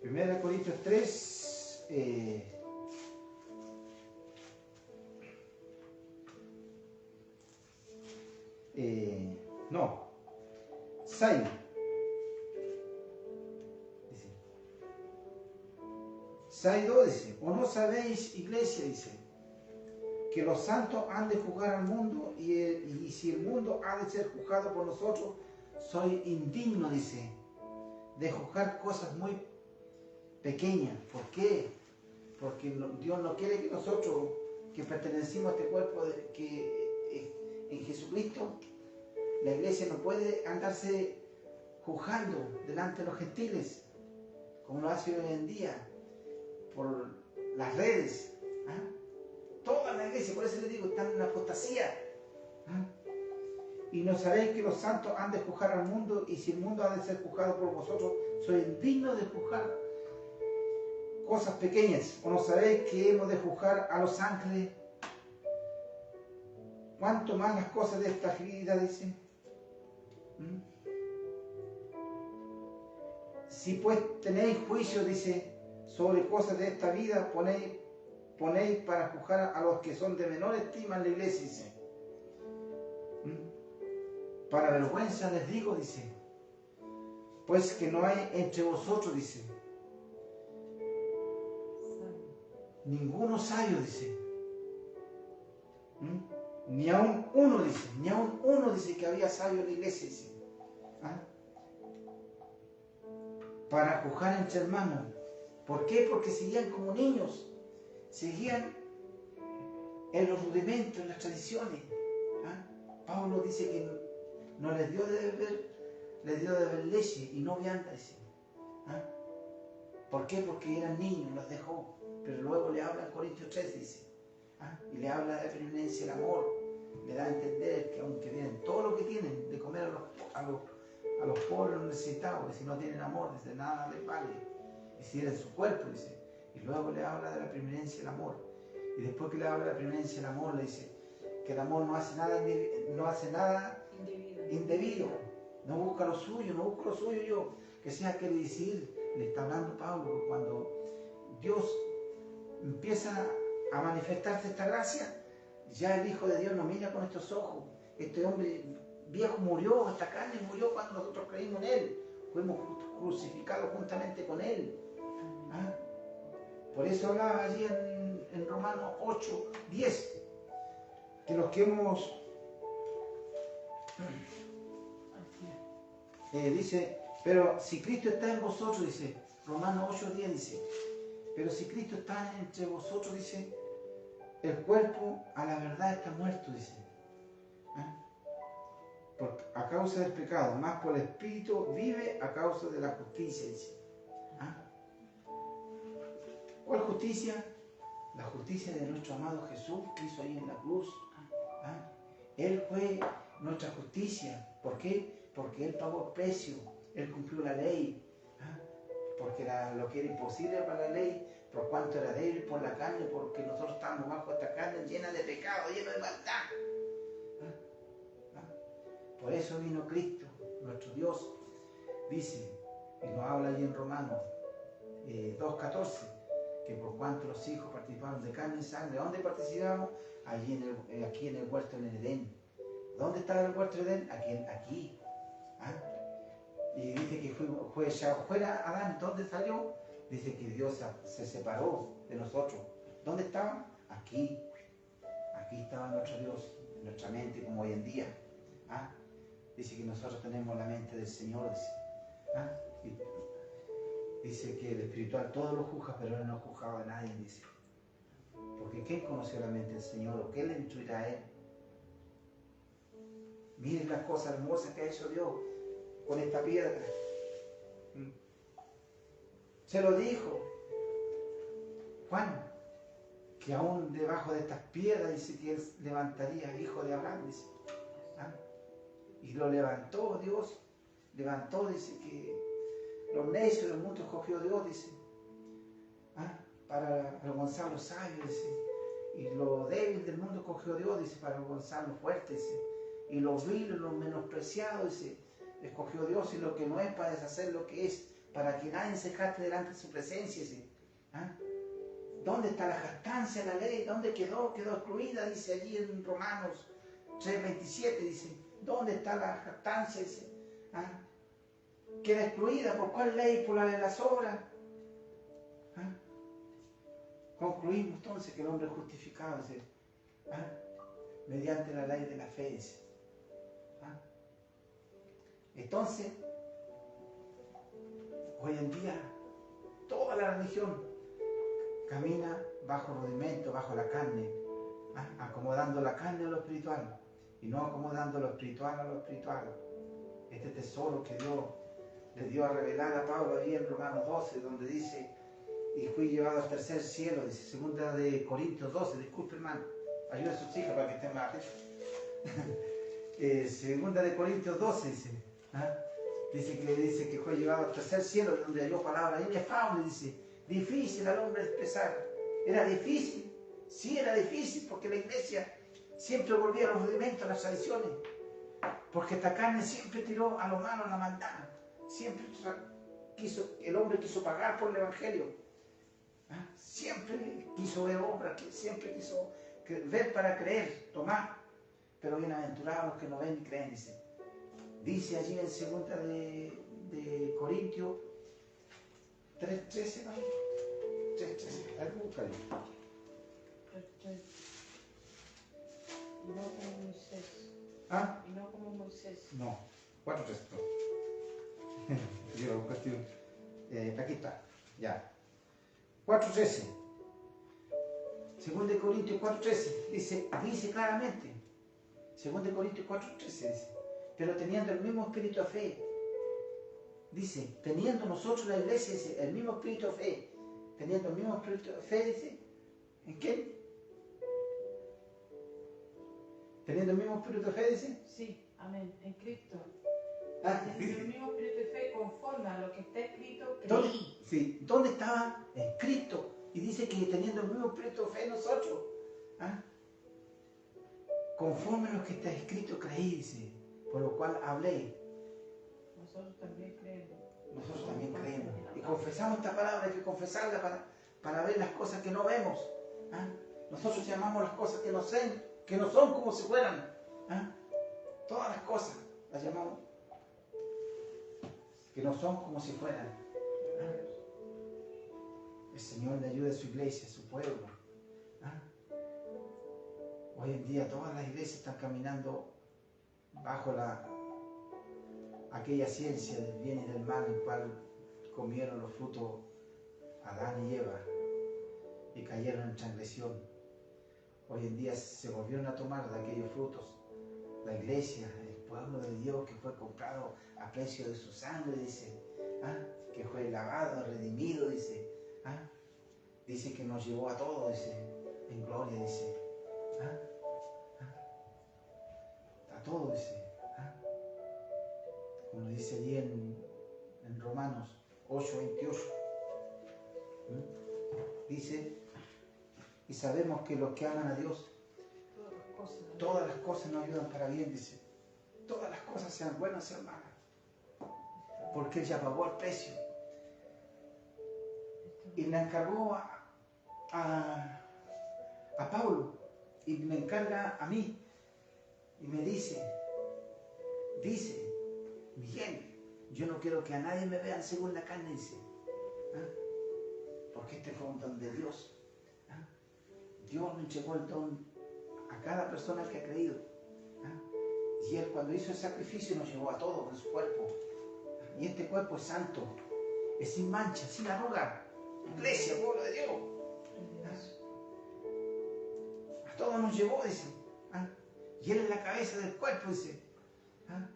Primera Corintios 3. No. 6. Dice. 6:2 dice. ¿O no sabéis, iglesia? Dice. Que los santos han de juzgar al mundo y si el mundo ha de ser juzgado por nosotros, soy indigno, dice, de juzgar cosas muy pequeñas. ¿Por qué? Porque Dios no quiere que nosotros, que pertenecimos a este cuerpo en Jesucristo, la iglesia no puede andarse juzgando delante de los gentiles, como lo hace hoy en día, por las redes. ¿Ah? Todas en la iglesia, por eso les digo, están en una apostasía. ¿Ah? Y no sabéis que los santos han de juzgar al mundo, y si el mundo ha de ser juzgado por vosotros, sois dignos de juzgar cosas pequeñas. ¿O no sabéis que hemos de juzgar a los ángeles? ¿Cuánto más las cosas de esta vida, dice? Si pues tenéis juicio, dice, sobre cosas de esta vida, ponéis para juzgar a los que son de menor estima en la iglesia, dice. Para vergüenza les digo, dice, pues que no hay entre vosotros, dice, ninguno sabio, dice. Ni aun uno, dice, ni aun uno, dice, que había sabio en la iglesia, dice. ¿Ah? Para juzgar entre hermanos. ¿Por qué? Porque seguían como niños, seguían en los rudimentos, en las tradiciones. ¿Ah? Pablo dice que no les dio de beber leche y no vianda, dice. ¿Ah? ¿Por qué? Porque eran niños, los dejó. Pero luego le habla en Corintios 3, dice. ¿Ah? Y le habla de la preeminencia del amor. Le da a entender que aunque tienen todo lo que tienen de comer a los pobres, los necesitados, que si no tienen amor, dice, nada les vale. Y si en su cuerpo, dice. Y luego le habla de la preeminencia del amor. Y después que le habla de la preeminencia del amor, le dice que el amor no hace nada indebido. No busca lo suyo, no busco lo suyo yo. Que sea quiere decir, le está hablando Pablo, cuando Dios empieza a manifestarse esta gracia, ya el Hijo de Dios nos mira con estos ojos. Este hombre viejo murió, esta carne murió cuando nosotros creímos en Él. Fuimos crucificados juntamente con Él. ¿Ah? Por eso hablaba allí en Romanos 8, 10, que los que hemos... dice, pero si Cristo está en vosotros, dice, Romanos 8, 10 dice, pero si Cristo está entre vosotros, dice, el cuerpo a la verdad está muerto, dice. ¿Ah? A causa del pecado, más por el Espíritu vive a causa de la justicia, dice. ¿Ah? ¿Cuál justicia? La justicia de nuestro amado Jesús que hizo ahí en la cruz. ¿Ah? Él fue nuestra justicia. ¿Por qué? Porque Él pagó el precio, Él cumplió la ley. ¿Ah? Porque era lo que era imposible para la ley, por cuanto era débil por la carne, porque nosotros estábamos bajo esta carne llena de pecado, llena de maldad. ¿Ah? ¿Ah? Por eso vino Cristo, nuestro Dios, dice, y nos habla allí en Romanos 2.14, que por cuanto los hijos participaron de carne y sangre, ¿dónde participamos? Allí aquí en el huerto en el Edén. ¿Dónde estaba el huerto de Edén? Aquí. ¿Ah? Y dice que fue ya fuera Adán. ¿Dónde salió? Dice que Dios se separó de nosotros. ¿Dónde estaban? Aquí. Aquí estaba nuestro Dios, en nuestra mente, como hoy en día. ¿Ah? Dice que nosotros tenemos la mente del Señor. Dice. ¿Ah? Dice que el espiritual todo lo juzga, pero Él no juzgaba a nadie, dice. Porque ¿quién conoció la mente del Señor? ¿O qué le instruirá a Él? Miren las cosas hermosas que ha hecho Dios con esta piedra. Se lo dijo Juan, que aún debajo de estas piedras dice que Él levantaría al hijo de Abraham, dice. ¿Ah? Y lo levantó Dios, dice que los necios del mundo escogió Dios, dice. ¿Ah? Para avergonzar a los sabios, dice. Y lo débil del mundo escogió Dios, dice, para avergonzar a los fuertes, dice. Y los viles, los menospreciados, dice, escogió Dios, y lo que no es para deshacer lo que es, para que nadie se jacte delante de su presencia, dice. ¿Ah? ¿Dónde está la jactancia, la ley? ¿Dónde quedó? Quedó excluida, dice allí en Romanos 3:27, dice. ¿Dónde está la jactancia? Dice. ¿Ah? Queda excluida. ¿Por cuál ley? Por la de las obras. ¿Ah? Concluimos entonces que el hombre es justificado, dice. ¿Ah? Mediante la ley de la fe, dice. ¿Ah? Entonces, hoy en día, toda la religión camina bajo rudimento, bajo la carne, ¿ah? Acomodando la carne a lo espiritual y no acomodando lo espiritual a lo espiritual. Este tesoro que Dios le dio a revelar a Pablo ahí en Romanos 12, donde dice, y fui llevado al tercer cielo, dice, segunda de Corintios 12, disculpe hermano, ayude a sus hijas para que estén más atentos. Segunda de Corintios 12 dice. ¿Ah? Dice que fue llevado al tercer cielo donde halló palabras inefables, dice. Difícil al hombre expresar. Era difícil. Sí, era difícil porque la iglesia siempre volvía a los rudimentos, a las tradiciones. Porque esta carne siempre tiró a lo malo, a la maldad. Siempre el hombre quiso pagar por el evangelio. ¿Ah? Siempre quiso ver obras, siempre quiso ver para creer, tomar. Pero bienaventurados los que no ven ni creen, dice. Dice allí en segunda de Corintios 3:13, ¿no? 3:13, algo búscalo. Y no como Moisés. ¿Ah? Y no como Moisés. No, 4:13. Yo lo busqué. Aquí está, ya. 4:13. Segunda de Corintios 4:13 dice claramente. Segunda de Corintios 4:13 dice, pero teniendo el mismo espíritu de fe, dice, teniendo nosotros la iglesia, dice, el mismo espíritu de fe, teniendo el mismo espíritu de fe, dice, ¿en qué? Teniendo el mismo espíritu de fe, dice. Sí, amén, en Cristo. Ah, Teniendo el mismo espíritu de fe conforme a lo que está escrito, ¿dónde, creí. sí, ¿dónde estaba escrito? Y dice que teniendo el mismo espíritu de fe nosotros, ¿ah? Conforme a lo que está escrito creí, dice, por lo cual hablé. Nosotros también creemos. Nosotros también creemos. Y confesamos esta palabra, hay que confesarla para ver las cosas que no vemos. ¿Ah? Nosotros llamamos las cosas que no son como si fueran. ¿Ah? Todas las cosas las llamamos que no son como si fueran. ¿Ah? El Señor le ayude a su iglesia, a su pueblo. ¿Ah? Hoy en día todas las iglesias están caminando bajo aquella ciencia del bien y del mal en cual comieron los frutos Adán y Eva y cayeron en transgresión. Hoy en día se volvieron a tomar de aquellos frutos. La iglesia, el pueblo de Dios que fue comprado a precio de su sangre, dice, ¿ah? Que fue lavado, redimido, dice, ¿ah? Dice que nos llevó a todos, dice, en gloria, dice, ¿ah? ¿Ah? A todos, dice, ¿ah? Como dice allí en Romanos 8:28, dice, y sabemos que los que aman a Dios, todas las cosas nos ayudan para bien, dice. Todas las cosas sean buenas, sean malas. Porque Él ya pagó el precio. Y le encargó a Pablo. Y me encarga a mí. Y me dice, Miguel, yo no quiero que a nadie me vean según la carne, dice. ¿Ah? Porque este fue un don de Dios. ¿Ah? Dios nos entregó el don a cada persona que ha creído. ¿Ah? Y Él cuando hizo el sacrificio nos llevó a todos en su cuerpo. Y este cuerpo es santo, es sin mancha, sin arruga. Iglesia, pueblo de Dios. ¿Ah? A todos nos llevó, dice. ¿Ah? Y Él es la cabeza del cuerpo, dice. ¿Ah?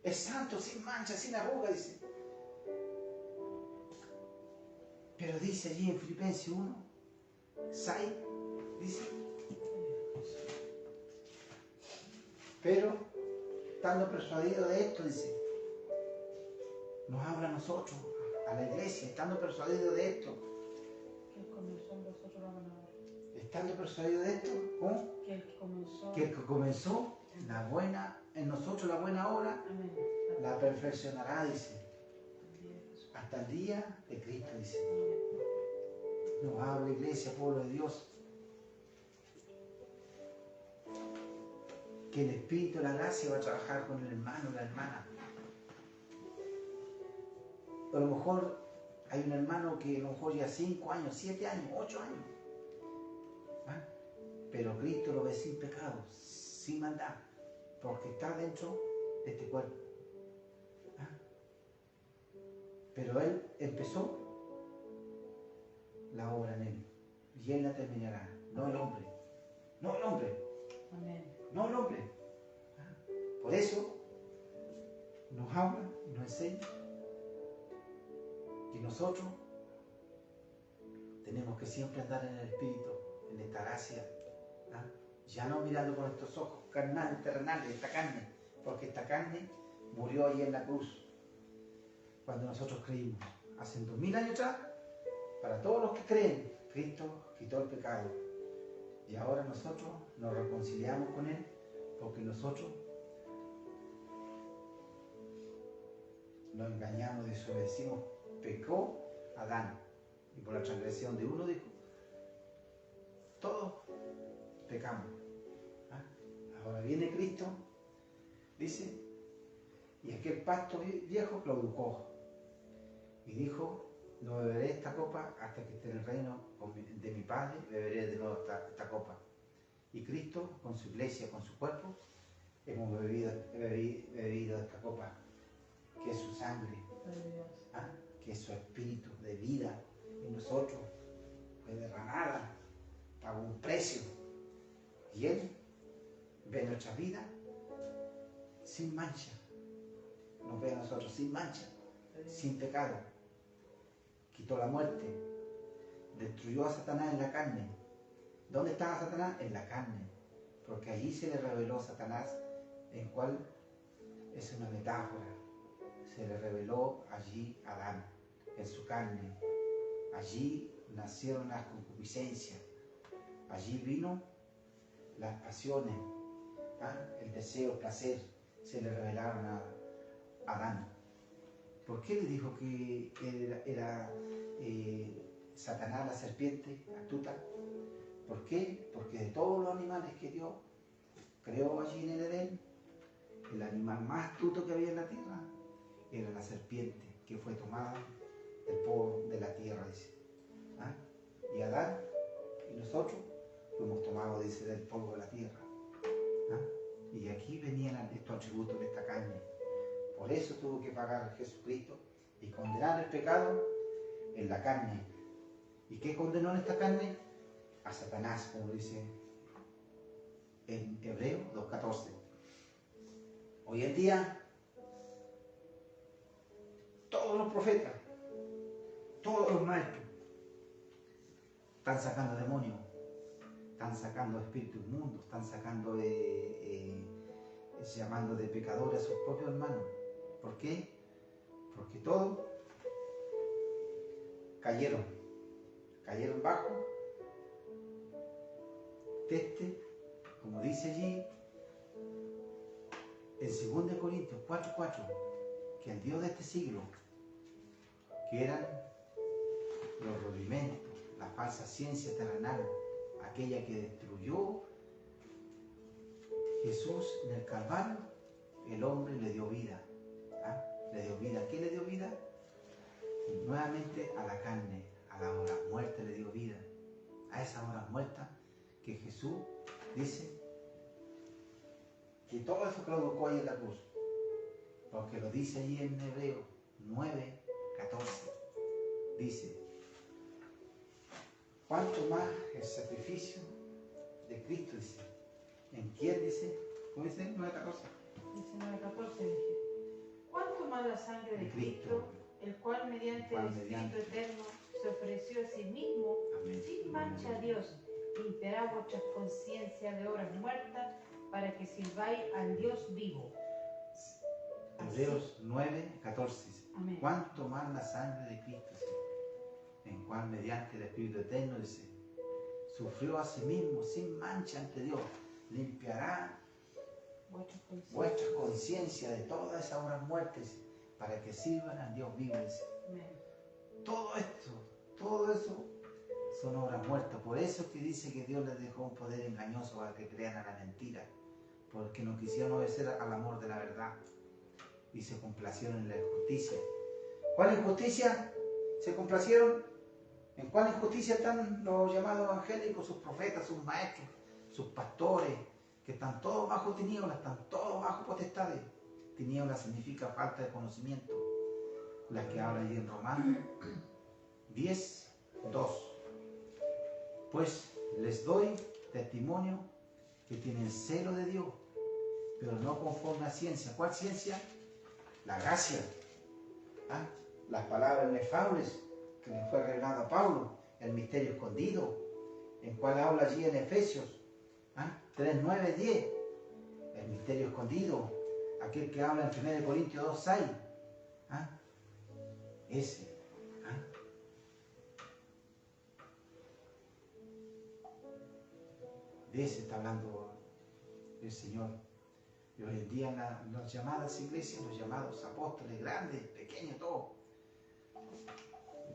Es santo, sin mancha, sin arruga, dice. Pero dice allí en Filipenses 1:6, dice, pero estando persuadido de esto, dice, nos habla a nosotros, a la iglesia, estando persuadido de esto. Que comenzó en vosotros la buena obra. Estando persuadido de esto, ¿cómo? Que el que comenzó en nosotros la buena obra, amén. la perfeccionará, dice, hasta el día de Cristo, dice. Nos habla, iglesia, pueblo de Dios, que el Espíritu de la gracia va a trabajar con el hermano o la hermana. A lo mejor hay un hermano que a lo mejor ya 5 años, 7 años, 8 años. ¿Ah? Pero Cristo lo ve sin pecado, sin maldad, porque está dentro de este cuerpo. ¿Ah? Pero Él empezó la obra en Él y Él la terminará, no el hombre. No el hombre. Amén. No el hombre. ¿Ah? Por eso nos habla y nos enseña. Y nosotros tenemos que siempre andar en el Espíritu, en esta gracia. ¿Ah? Ya no mirando con estos ojos carnales, terrenales, esta carne, porque esta carne murió ahí en la cruz. Cuando nosotros creímos, hace 2000 años atrás, para todos los que creen, Cristo quitó el pecado. Y ahora nosotros nos reconciliamos con Él, porque nosotros nos engañamos, desobedecimos, pecó Adán. Y por la transgresión de uno dijo, todos pecamos. ¿Ah? Ahora viene Cristo, dice, y aquel pacto viejo claudicó. Y dijo, no beberé esta copa hasta que esté en el reino de mi Padre, beberé de nuevo esta copa. Y Cristo, con su iglesia, con su cuerpo, hemos bebido esta copa, que es su sangre, ¿ah? Que es su espíritu de vida en nosotros, fue derramada, pagó un precio. Y Él ve nuestra vida sin mancha, nos ve a nosotros sin mancha, sin pecado. Quitó la muerte, destruyó a Satanás en la carne. ¿Dónde estaba Satanás? En la carne, porque allí se le reveló Satanás, en cual es una metáfora. Se le reveló allí a Adán, en su carne. Allí nacieron las concupiscencias, allí vino las pasiones, ¿ah? El deseo, el placer, se le revelaron a Adán. ¿Por qué le dijo que era Satanás la serpiente astuta? ¿Por qué? Porque de todos los animales que Dios creó allí en el Edén, el animal más astuto que había en la tierra era la serpiente, que fue tomada del polvo de la tierra, dice. ¿Ah? Y Adán y nosotros fuimos tomados, dice, del polvo de la tierra. ¿Ah? Y aquí venían estos atributos de esta carne. Por eso tuvo que pagar Jesucristo y condenar el pecado en la carne. ¿Y qué condenó en esta carne? A Satanás, como dice en Hebreo 2:14. Hoy en día, todos los profetas, todos los maestros, están sacando demonios, están sacando espíritus inmundos, están sacando, llamando de pecadores a sus propios hermanos. ¿Por qué? Porque todos cayeron bajo como dice allí en 2 Corintios 4:4, que el Dios de este siglo, que eran los rudimentos, la falsa ciencia terrenal, aquella que destruyó Jesús en el Calvario, el hombre le dio vida. ¿Ah? Le dio vida. ¿A qué le dio vida? Nuevamente a la carne, a la hora muerta le dio vida. A esa hora muerta que Jesús dice que todo eso produjo ahí en la cruz. Porque lo dice allí en Hebreo 9:14. Dice, ¿cuánto más el sacrificio de Cristo? Dice, ¿en quién dice? ¿Cómo dice? 9:14. Dice 9:14, dije. ¿Cuánto más la sangre de Cristo, el cual mediante el Espíritu Eterno se ofreció a sí mismo, Amén, sin mancha a Dios, limpiará vuestras conciencias de obras muertas, para que sirváis al Dios vivo? Hebreos 9:14 dice, Amén. ¿cuánto más la sangre de Cristo? Dice, en cual mediante el Espíritu Eterno, dice, sufrió a sí mismo sin mancha ante Dios, limpiará vuestra conciencia de todas esas obras muertas, para que sirvan al Dios vivo. Dice. Todo esto, todo eso son obras muertas. Por eso que dice que Dios les dejó un poder engañoso para que crean a la mentira, porque no quisieron obedecer al amor de la verdad y se complacieron en la injusticia. ¿Cuál injusticia? ¿Se complacieron? ¿En cuál injusticia están los llamados evangélicos, sus profetas, sus maestros, sus pastores, que están todos bajo tinieblas, están todos bajo potestades? Tinieblas significa falta de conocimiento, la que habla allí en Romanos 10:2. Pues les doy testimonio que tienen celo de Dios, pero no conforme a ciencia. ¿Cuál ciencia? La gracia. ¿Ah? Las palabras inefables que le fue revelado a Pablo, el misterio escondido, en cual habla allí en Efesios ¿Ah? 3, 9, 10. El misterio escondido. Aquel que habla en 1 Corintios 2, 6. ¿Ah? Ese. ¿Ah? De ese está hablando el Señor. Y hoy en día en las llamadas iglesias, los llamados apóstoles, grandes, pequeños, todo.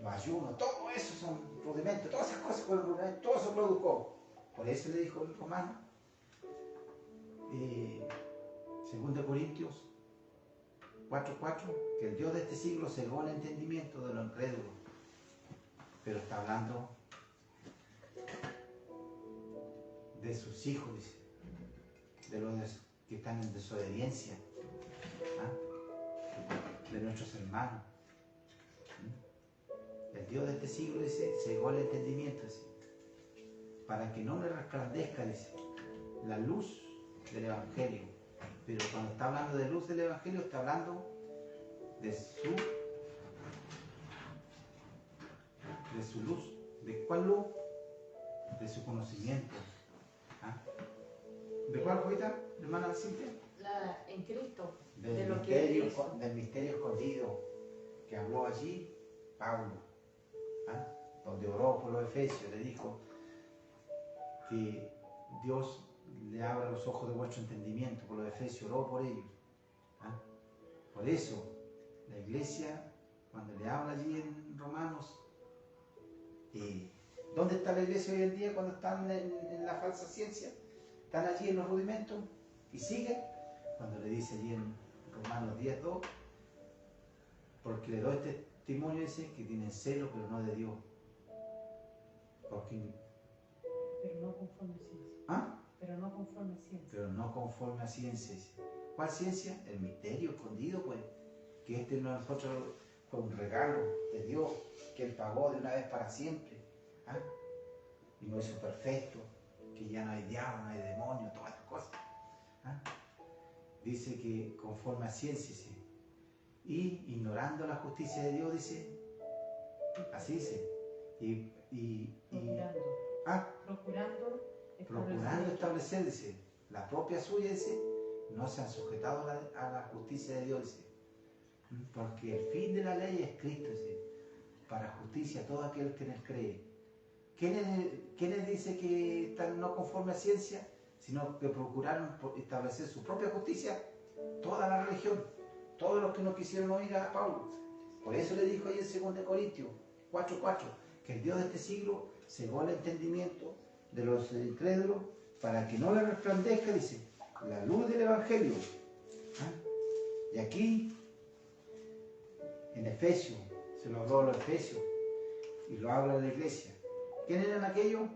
Los ayunos, todo eso son rudimentos, todas esas cosas fueron rudimentos, todo se produjo. Por eso le dijo el romano, 2 Corintios 4:4, que el Dios de este siglo cegó el entendimiento de los incrédulos. Pero está hablando de sus hijos, dice, de los que están en desobediencia, ¿ah? De nuestros hermanos. El Dios de este siglo, dice, cegó el entendimiento, dice, para que no le resplandezca, dice, la luz del Evangelio. Pero cuando está hablando de luz del Evangelio, está hablando de su luz. ¿De cuál luz? De su conocimiento. ¿Ah? ¿De cuál, ahorita, hermana Cintia? En Cristo. Del misterio escondido que habló allí Pablo, ¿ah? Donde oró por los efesios, le dijo que Dios le abra los ojos de vuestro entendimiento. Por los efesios oró por ellos, ¿ah? Por eso la iglesia, cuando le habla allí en Romanos, ¿dónde está la iglesia hoy en día cuando están en la falsa ciencia? Están allí en los rudimentos y siguen. Cuando le dice allí en Romanos 10:2, porque le doy testimonio, dice, que tienen celo, pero no de Dios. Porque, pero no conforme a ciencia. ¿ah? Pero no conforme a ciencia. Pero no conforme a ciencia. ¿Cuál ciencia? El misterio escondido, pues. Que este no nosotros fue un regalo de Dios, que Él pagó de una vez para siempre. ¿Ah? Y nos hizo perfecto, que ya no hay diablo, no hay demonio, todas estas cosas. ¿Ah? Dice que conforme a ciencia, dice, y ignorando la justicia de Dios, dice, así dice, procurando establecer, dice, la propia suya, dice, no se han sujetado a la justicia de Dios, dice, porque el fin de la ley es Cristo, dice, para justicia a todo aquel que en él cree. ¿Quiénes dice que están no conforme a ciencia, sino que procuraron establecer su propia justicia? Toda la religión, todos los que no quisieron oír a Pablo. Por eso le dijo ahí en 2 Corintios 4:4, que el Dios de este siglo cegó el entendimiento de los incrédulos para que no le resplandezca, dice, la luz del Evangelio. ¿Ah? Y aquí, en Efesios, se lo habló a los Efesios y lo habla la iglesia. ¿Quiénes eran aquellos?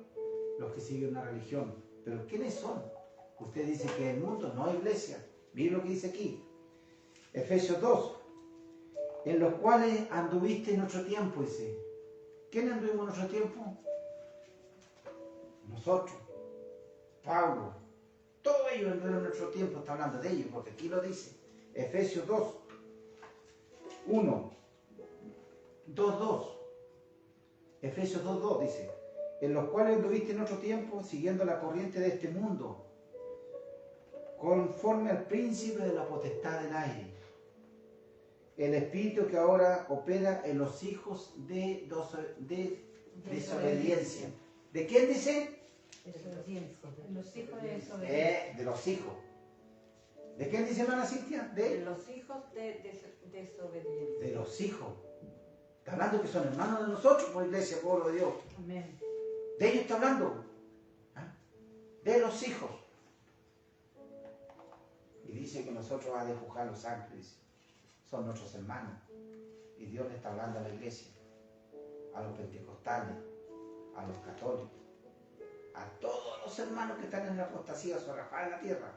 Los que siguen una religión. ¿Pero quiénes son? Usted dice que el mundo no es iglesia. Mire lo que dice aquí. Efesios 2. En los cuales anduviste en nuestro tiempo, dice. ¿Quién anduvimos en nuestro tiempo? Nosotros. Pablo. Todos ellos anduvieron en nuestro tiempo. Está hablando de ellos, porque aquí lo dice. Efesios 2. 1. 2:2. Efesios 2:2 dice, en los cuales anduviste en otro tiempo siguiendo la corriente de este mundo, conforme al príncipe de la potestad del aire, el espíritu que ahora opera en los hijos de desobediencia. ¿De quién dice? Desobediencia. Los hijos de desobediencia. De los hijos. ¿De quién dice, hermana Cintia? De los hijos de desobediencia. De los hijos. Está hablando que son hermanos de nosotros, por iglesia, pueblo de Dios. Amén. De ellos está hablando. ¿Ah? De los hijos. Y dice que nosotros va a despojar los ángeles. Son nuestros hermanos. Y Dios le está hablando a la iglesia, a los pentecostales, a los católicos, a todos los hermanos que están en la apostasía zorrajada en la tierra,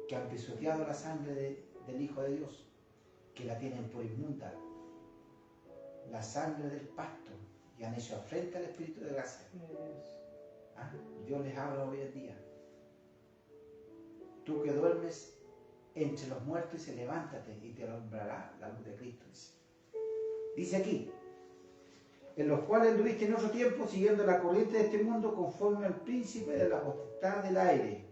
que han pisoteado la sangre del Hijo de Dios, que la tienen por inmunda, la sangre del pacto, y han hecho afrenta al Espíritu de gracia. ¿Ah? Dios les habla hoy en día. Tú que duermes entre los muertos, y levántate y te alumbrará la luz de Cristo. Dice aquí, en los cuales anduviste en otro tiempo siguiendo la corriente de este mundo conforme al príncipe de la potestad del aire,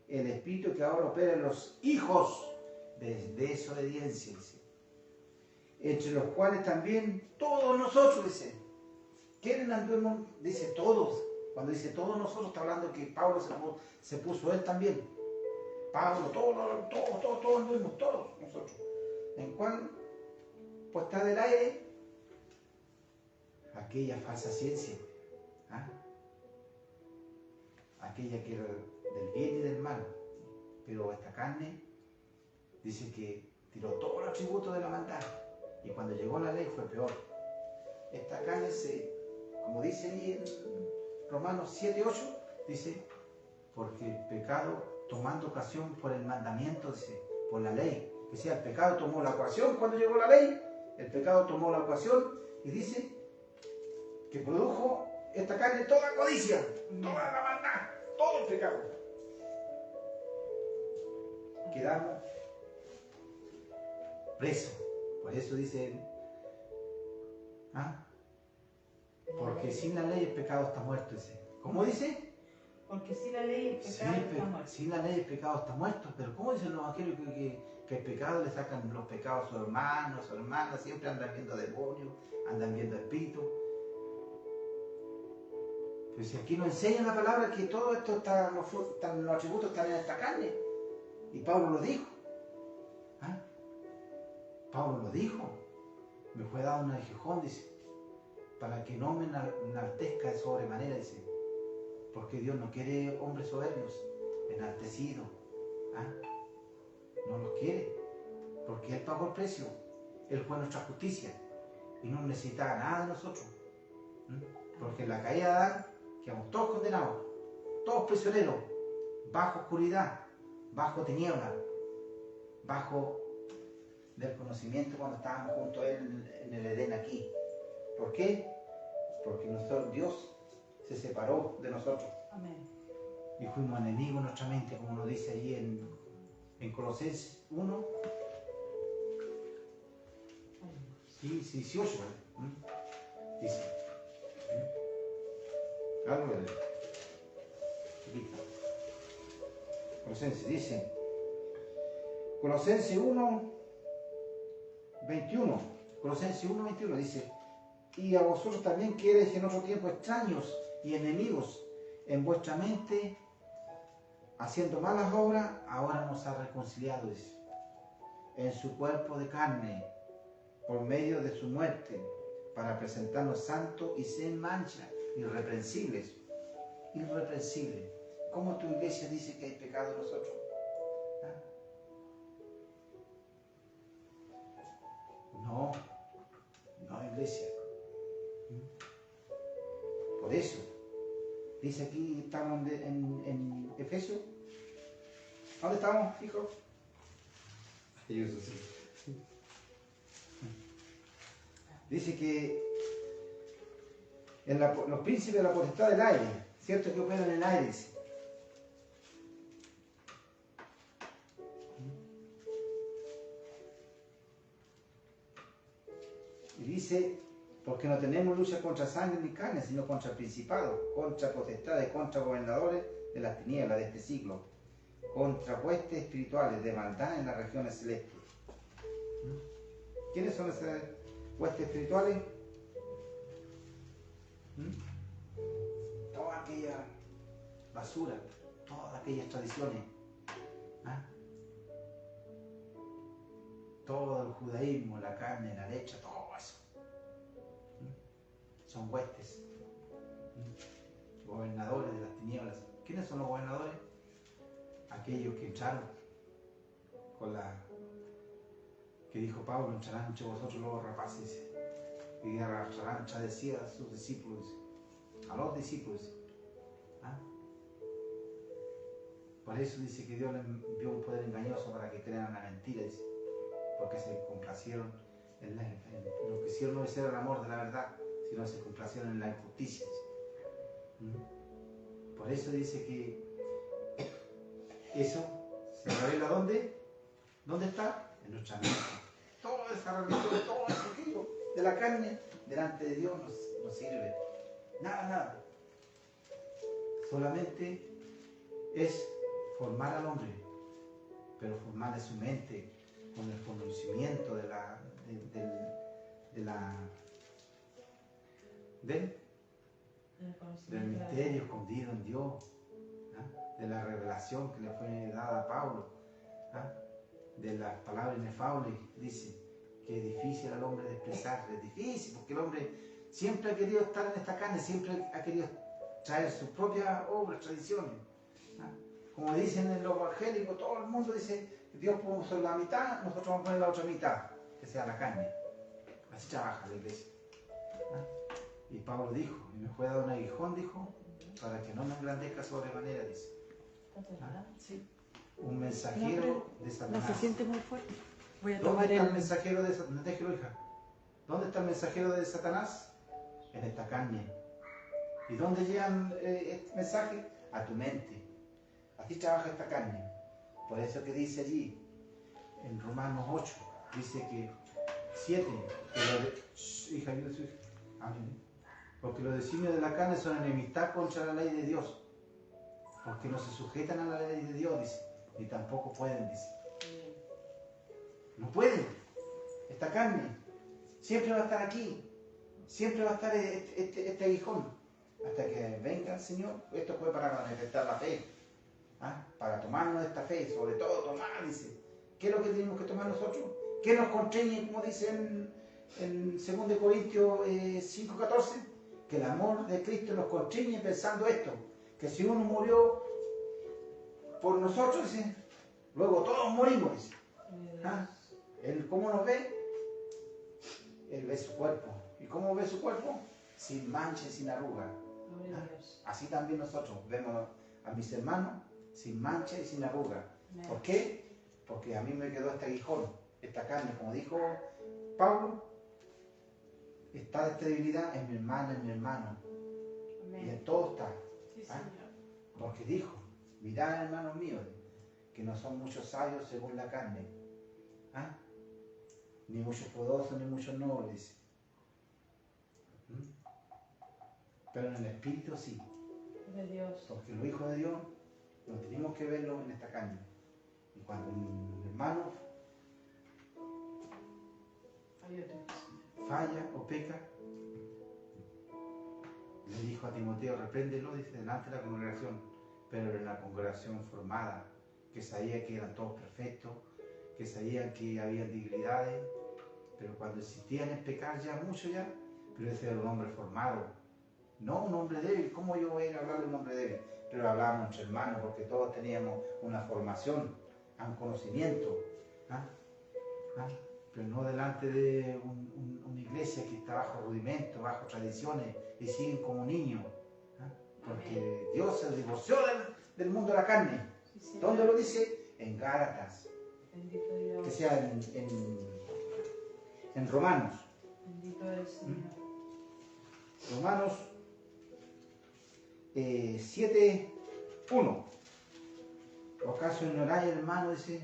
el espíritu que ahora opera en los hijos de desobediencia, dice. Entre los cuales también todos nosotros, dice. ¿Quiénes anduvimos? Dice todos. Cuando dice todos nosotros, está hablando que Pablo se puso él también. Pablo, todos anduvimos, todos nosotros. ¿En cuál potestad del aire? Aquella falsa ciencia, ¿ah? Aquella que era del bien y del mal, pero esta carne dice que tiró todos los atributos de la maldad y cuando llegó la ley fue peor. Esta carne como dice ahí en Romanos 7:8, dice, porque el pecado tomando ocasión por el mandamiento, dice, por la ley, que sea el pecado tomó la ocasión cuando llegó la ley, el pecado tomó la ocasión y dice que produjo esta carne toda codicia, toda la maldad, todo el pecado. Quedamos presos. Por eso dice, porque sin la ley el pecado está muerto, dice. ¿Cómo dice? Porque sin la ley el pecado está muerto. Sin la ley el pecado está muerto. Pero ¿cómo dicen los evangelios que el pecado le sacan los pecados a sus hermanos, a sus hermanas? Siempre andan viendo demonios, andan viendo espíritus. Pero si aquí nos enseña la palabra que todo esto está, los atributos están en esta carne. Y Pablo lo dijo. Pablo lo dijo. Me fue dado un aguijón, dice, para que no me enaltezca de sobremanera, dice. Porque Dios no quiere hombres soberbios, enaltecidos. No los quiere. Porque Él pagó el precio. Él fue nuestra justicia. Y no necesitaba nada de nosotros. Porque en la caída de Adán quedamos todos condenados, todos prisioneros, bajo oscuridad, bajo tiniebla, bajo del conocimiento cuando estábamos junto a Él en el Edén aquí. ¿Por qué? Porque Dios se separó de nosotros. Amén. Y fuimos enemigos en nuestra mente, como nos dice allí en Colosenses 1. Sí, 18, dice. Algo de Colosenses dice, Colosenses 1, 21, Colosenses 1, 21 dice, y a vosotros también que erais en otro tiempo extraños y enemigos en vuestra mente, haciendo malas obras, ahora nos ha reconciliado, dice, en su cuerpo de carne, por medio de su muerte, para presentarnos santos y sin mancha, irreprensibles. Irreprensibles. ¿Cómo tu iglesia dice que hay pecado en nosotros? No, iglesia. Por eso, dice aquí, estamos en Efesios. ¿Dónde estamos, hijos? Dice que los príncipes de la potestad del aire, ¿cierto? Que operan en el aire. Y dice, porque no tenemos lucha contra sangre ni carne, sino contra principados, contra potestades, contra gobernadores de las tinieblas de este siglo, contra huestes espirituales de maldad en las regiones celestes. ¿Quiénes son esas huestes espirituales? Toda aquella basura, todas aquellas tradiciones, todo el judaísmo, la carne, la leche, todo eso. Son huestes, gobernadores de las tinieblas. ¿Quiénes son los gobernadores? Aquellos que entraron con que dijo Pablo, entrarán entre vosotros los rapaces y arrastrarán, decía a sus discípulos, a los discípulos. Por eso dice que Dios les envió un poder engañoso para que crean la mentira, dice, porque se complacieron no quisieron obedecer el amor de la verdad, sino se complacieron en la injusticia. Por eso dice que eso se revela ¿dónde? ¿Dónde está? En nuestra mente. Toda esa religión, todo eso de la carne, delante de Dios no sirve. Nada. Solamente es formar al hombre, pero formarle su mente con el conocimiento del misterio escondido en Dios, de la revelación que le fue dada a Pablo, de las palabras inefables. Dice que es difícil al hombre de expresar, es difícil porque el hombre siempre ha querido estar en esta carne, siempre ha querido traer sus propias obras, tradiciones. Como dicen en los evangélicos, todo el mundo dice que Dios puso la mitad, nosotros vamos a poner la otra mitad, que sea la carne. Así trabaja la iglesia. Y Pablo dijo, y me fue dado un aguijón, dijo, para que no me engrandezca sobremanera, dice. Sí. Un mensajero de Satanás. No se siente muy fuerte. Voy a ¿Dónde tomar está el mensajero de Satanás? Déjelo, hija. ¿Dónde está el mensajero de Satanás? En esta carne. ¿Y dónde llegan este mensaje? A tu mente. Así trabaja esta carne. Por eso que dice allí, en Romanos 8, dice que 7, hija, ayuda a su hija. Amén. Porque los designios de la carne son enemistad contra la ley de Dios. Porque no se sujetan a la ley de Dios, dice. Ni tampoco pueden, dice. No pueden. Esta carne siempre va a estar aquí. Siempre va a estar este aguijón. Hasta que venga el Señor. Esto fue para manifestar la fe. Para tomarnos esta fe. Sobre todo tomar, dice. ¿Qué es lo que tenemos que tomar nosotros? ¿Qué nos constreñe, como dice en 2 Corintios 5:14? Que el amor de Cristo nos constreñe pensando esto. Que si uno murió por nosotros, dice, luego todos morimos, dice. Él, ¿cómo nos ve? Él ve su cuerpo. ¿Y cómo ve su cuerpo? Sin mancha y sin arruga. Así también nosotros vemos a mis hermanos sin mancha y sin arruga. ¿Por qué? Porque a mí me quedó este aguijón, esta carne, como dijo Pablo, está esta debilidad en mi hermana, en mi hermano. Y en todo está. Sí, Señor. Porque dijo, mirad, hermanos míos, que no son muchos sabios según la carne, ni muchos poderosos, ni muchos nobles, pero en el Espíritu sí. De Dios. Porque los hijos de Dios no tenemos que verlos en esta carne. Y cuando un hermano falla o peca, le dijo a Timoteo, repréndelo, dice, delante de la congregación, pero en la congregación formada, que sabía que eran todos perfectos, que sabían que había debilidades, pero cuando existían en pecar ya mucho ya, pero ese era un hombre formado, no un hombre débil. ¿Cómo yo voy a ir a hablar de un hombre débil? Pero hablábamos entre hermanos porque todos teníamos una formación, un conocimiento, pero no delante de una iglesia que está bajo rudimentos, bajo tradiciones y siguen como niños, porque Dios se divorció del mundo de la carne. Sí, ¿dónde lo dice? En Gálatas. Bendito Dios. Que sea en Romanos. Bendito es el Señor. Romanos 7:1. ¿Acaso ignoráis, hermano? Dice,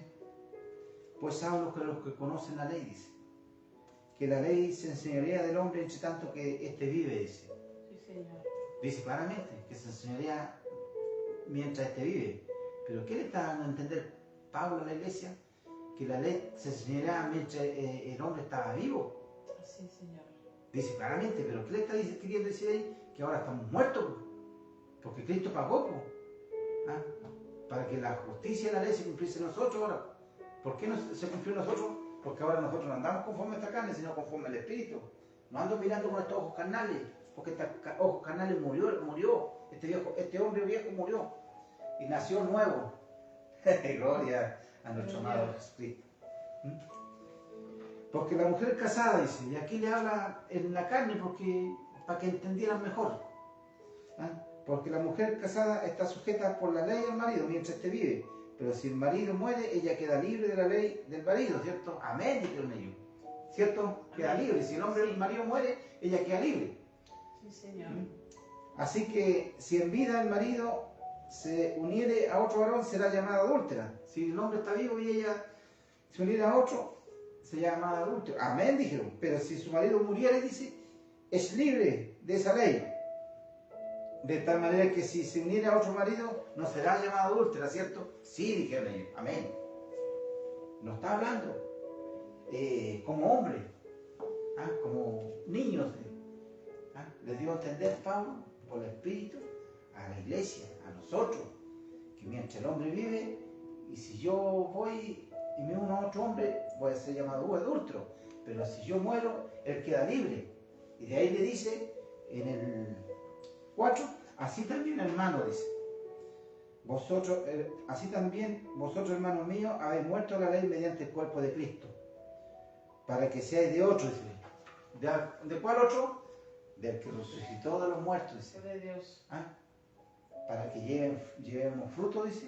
pues saben los que conocen la ley, dice, que la ley se enseñorea del hombre entre tanto que éste vive, dice. Sí, Señor. Dice claramente que se enseñorea mientras éste vive. Pero ¿qué le está dando a entender Pablo a la iglesia? Que la ley se enseñorea mientras el hombre estaba vivo. Así, Señor. Dice claramente, pero ¿qué le está queriendo decir ahí? Que ahora estamos muertos, porque Cristo pagó, para que la justicia de la ley se cumpliese en nosotros ahora. ¿Por qué no se cumplió en nosotros? Porque ahora nosotros no andamos conforme a esta carne, sino conforme al Espíritu. No ando mirando con estos ojos carnales, porque estos ojos carnales murió. Este hombre viejo murió y nació nuevo. Gloria a nuestro amado Jesucristo. Porque la mujer casada, dice, y aquí le habla en la carne para que entendieran mejor. Porque la mujer casada está sujeta por la ley al marido mientras éste vive. Pero si el marido muere, ella queda libre de la ley del marido, ¿cierto? Amén, dice el medio. ¿Cierto? Queda libre. Si el marido muere, ella queda libre. Sí, Señor. Así que si en vida el marido se uniere a otro varón, será llamada adúltera. Si el hombre está vivo y ella se uniera a otro, se llama adúltero. Amén, dijeron. Pero si su marido muriera, dice, es libre de esa ley. De tal manera que si se uniera a otro marido, no será llamada adúltera, ¿cierto? Sí, dijeron ellos. Amén. No está hablando como hombre, como niños. Les dio a entender Pablo, por el Espíritu, a la iglesia, a nosotros, que mientras el hombre vive, y si yo voy y me uno a otro hombre, voy a ser llamado adúltero. Pero si yo muero, él queda libre. Y de ahí le dice, en el 4, así también, hermano, dice, así también vosotros, hermanos míos, habéis muerto a la ley mediante el cuerpo de Cristo, para que seáis de otro, dice. ¿De cuál otro? Del que resucitó de los muertos, dice. De Dios. Para que llevemos fruto, dice,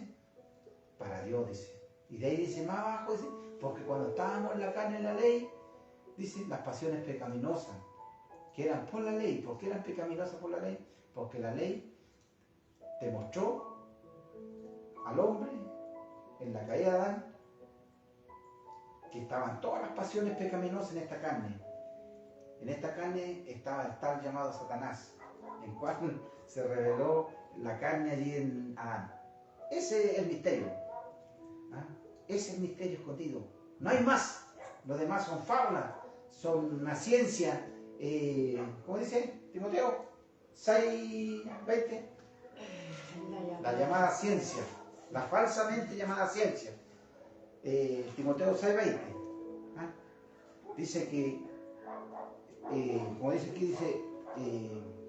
para Dios, dice. Y de ahí dice más abajo, dice, porque cuando estábamos en la carne de la ley, dice, las pasiones pecaminosas, que eran por la ley. ¿Por qué eran pecaminosas por la ley? Porque la ley te mostró al hombre en la caída de Adán que estaban todas las pasiones pecaminosas en esta carne. En esta carne estaba el tal llamado Satanás, en cual se reveló la carne allí en Adán. Ese es el misterio. Ese es el misterio escondido. No hay más. Los demás son fábulas, son una ciencia. ¿Cómo dice Timoteo? 6:20. La llamada ciencia. La falsamente llamada ciencia. Timoteo 6:20. Dice que, como dice aquí, dice,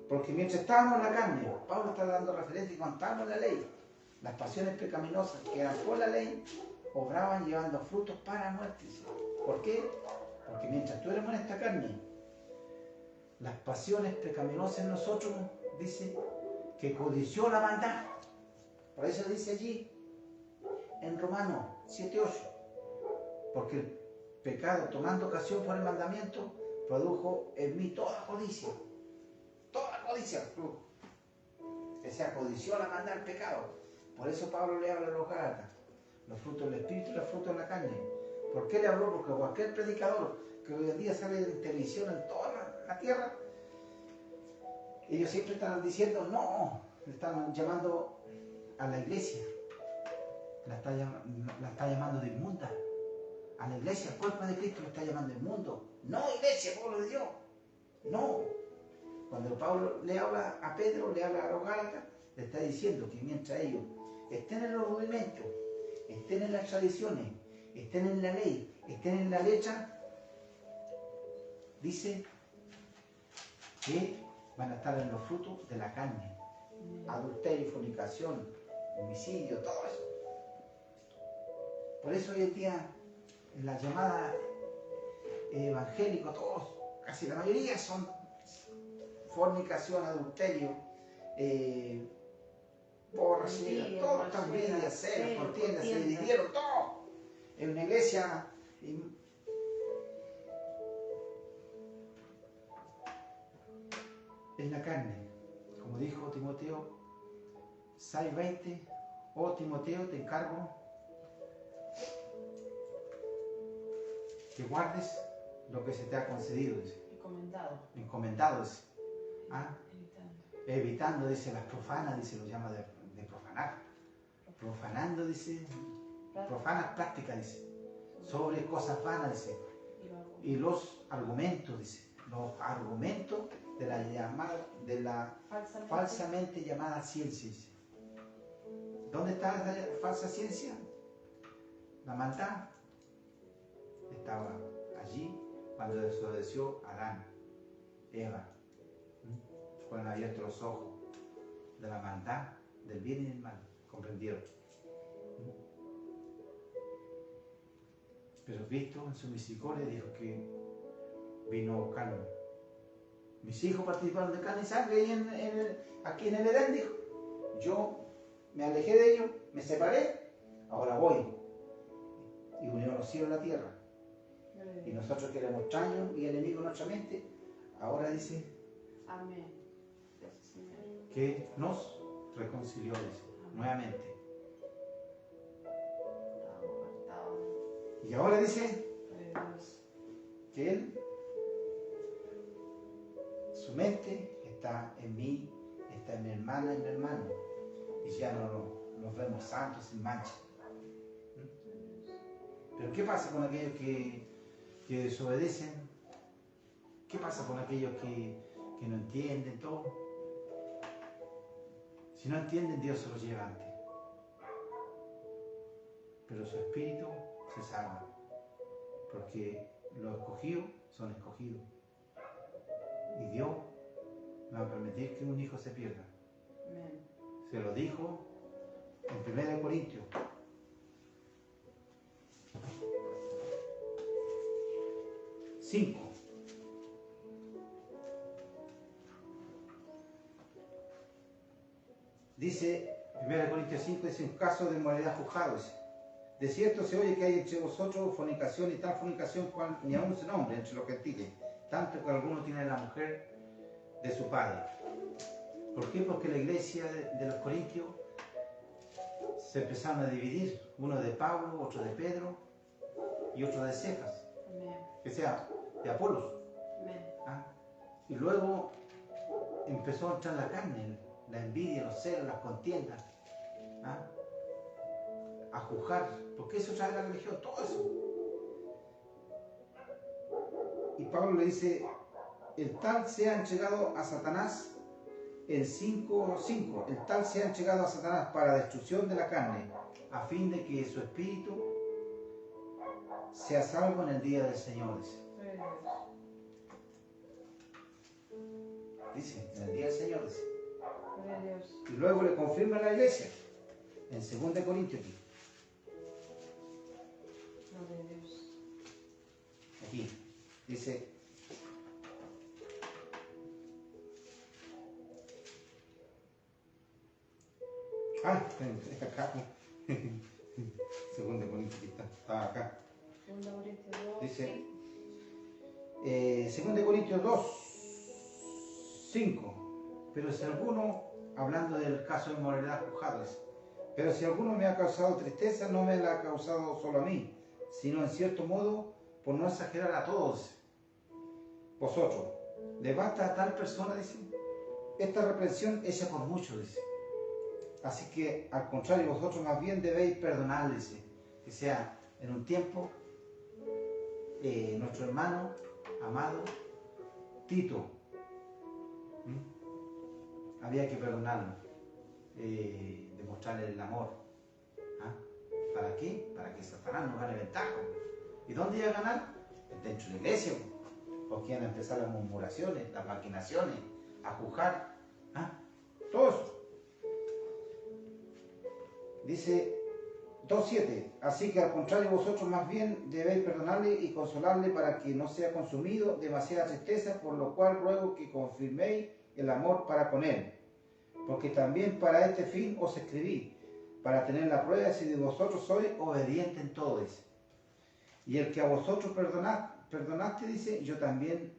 porque mientras estábamos en la carne, Pablo está dando referencia y contamos la ley. Las pasiones pecaminosas que eran por la ley, obraban llevando frutos para muerte. ¿Por qué? Porque mientras tú éramos en esta carne, las pasiones pecaminosas en nosotros, dice, que codició la maldad. Por eso dice allí, en Romanos 7:8, porque el pecado, tomando ocasión por el mandamiento, produjo en mí toda codicia. Toda codicia. Que sea, codició la maldad, el pecado. Por eso Pablo le habla a los Gálatas, los frutos del Espíritu y los frutos de la carne. ¿Por qué le habló? Porque cualquier predicador que hoy en día sale en televisión en toda la tierra, ellos siempre están diciendo, no, están llamando a la iglesia, la está llamando de inmunda. A la iglesia, al cuerpo de Cristo, lo está llamando inmundo. No, iglesia, pueblo de Dios. No. Cuando Pablo le habla a Pedro, le habla a los Gálatas, le está diciendo que mientras ellos estén en los rudimentos, estén en las tradiciones, estén en la ley, estén en la letra, dice que van a estar en los frutos de la carne. Adulterio, fornicación, homicidio, todo eso. Por eso hoy en día, en la llamada evangélico, todos, casi la mayoría son fornicación, adulterio, borrachera, todas estas envidias, celos, contiendas, se dividieron todo. En una iglesia en la carne, como dijo Timoteo 6:20, oh Timoteo, te encargo que guardes lo que se te ha concedido, dice. Encomendado, dice. Evitando, dice, las profanas, dice, lo llama de profanar. Profanando, dice, profanas prácticas, dice, sobre cosas vanas, dice. Y los argumentos, dice, los argumentos de la falsamente llamada ciencia, dice. ¿Dónde está la falsa ciencia? La maldad estaba allí cuando desobedeció Adán, Eva. Fueron abiertos los ojos de la maldad, del bien y del mal, comprendieron. Pero Cristo en su misericordia dijo que vino a buscarlo. Mis hijos participaron de carne y sangre y aquí en el Edén, dijo. Yo me alejé de ellos, me separé, ahora voy. Y unió los cielos y la tierra. Y nosotros que éramos extraños y enemigos en nuestra mente, ahora dice, amén, que nos reconcilió, dice, nuevamente. Y ahora dice que él, su mente está en mí, está en mi hermana, en mi hermano. Y ya no nos vemos santos, sin mancha. Pero ¿qué pasa con aquellos que desobedecen? ¿Qué pasa con aquellos que no entienden todo? Si no entienden, Dios se los lleva antes. Pero su espíritu se salva. Porque los escogidos son escogidos. Y Dios no va a permitir que un hijo se pierda. Amén. Se lo dijo en 1 Corintios. Dice, 1 Corintios 5, dice, un caso de inmoralidad juzgado. Dice, de cierto se oye que hay entre vosotros fornicación y tal fornicación cual ni aún se nombre entre los gentiles, tanto que alguno tiene la mujer de su padre. ¿Por qué? Porque la iglesia de los Corintios se empezaron a dividir, uno de Pablo, otro de Pedro y otro de Cefas, que sea de Apolos. ¿Ah? Y luego empezó a entrar la carne, la envidia, los celos, las contiendas, ¿ah? A juzgar, porque eso trae la religión, todo eso. Y Pablo le dice, el tal se ha entregado a Satanás, el 5:5, el tal se ha entregado a Satanás para destrucción de la carne, a fin de que su espíritu sea salvo en el día del Señor. Dice, en el día del Señor. Dice. Y luego le confirma a la iglesia, en 2 Corintios aquí, dice, es acá, 2 Corintios está acá, dice, 2 Corintios 2:5, pero si alguno, hablando del caso de inmoralidad juzgado, pero si alguno me ha causado tristeza, no me la ha causado solo a mí, sino en cierto modo, por no exagerar a todos vosotros. ¿Le basta a tal persona, dice? Esta reprensión hecha por muchos, dice. Así que, al contrario, vosotros más bien debéis perdonar, dice. Que sea en un tiempo, nuestro hermano, amado, Tito, había que perdonarlo, demostrarle el amor. ¿Ah? ¿Para qué? Para que Satanás no gane ventaja. ¿Y dónde iba a ganar? Dentro de la iglesia, porque iban a empezar las murmuraciones, las maquinaciones, a juzgar. ¿Ah? Todo eso. Dice 2:7, así que al contrario vosotros más bien debéis perdonarle y consolarle para que no sea consumido demasiada tristeza, por lo cual ruego que confirméis el amor para con él, porque también para este fin os escribí, para tener la prueba si de vosotros sois obedientes en todo. Dice. Y el que a vosotros perdonaste, dice, yo también,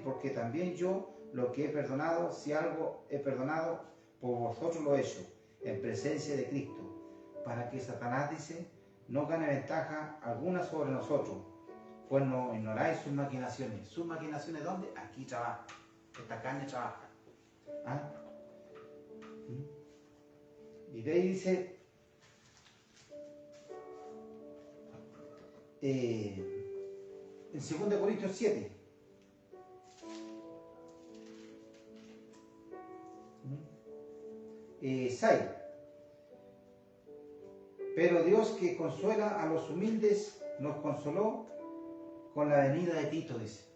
porque también yo lo que he perdonado, si algo he perdonado, por vosotros lo he hecho, en presencia de Cristo, para que Satanás, dice, no gane ventaja alguna sobre nosotros, pues no ignoráis sus maquinaciones. ¿Sus maquinaciones dónde? Aquí trabaja, esta carne trabaja. ¿Ah? Y de ahí dice, en 2 Corintios 7, pero Dios que consuela a los humildes nos consoló con la venida de Tito, dice.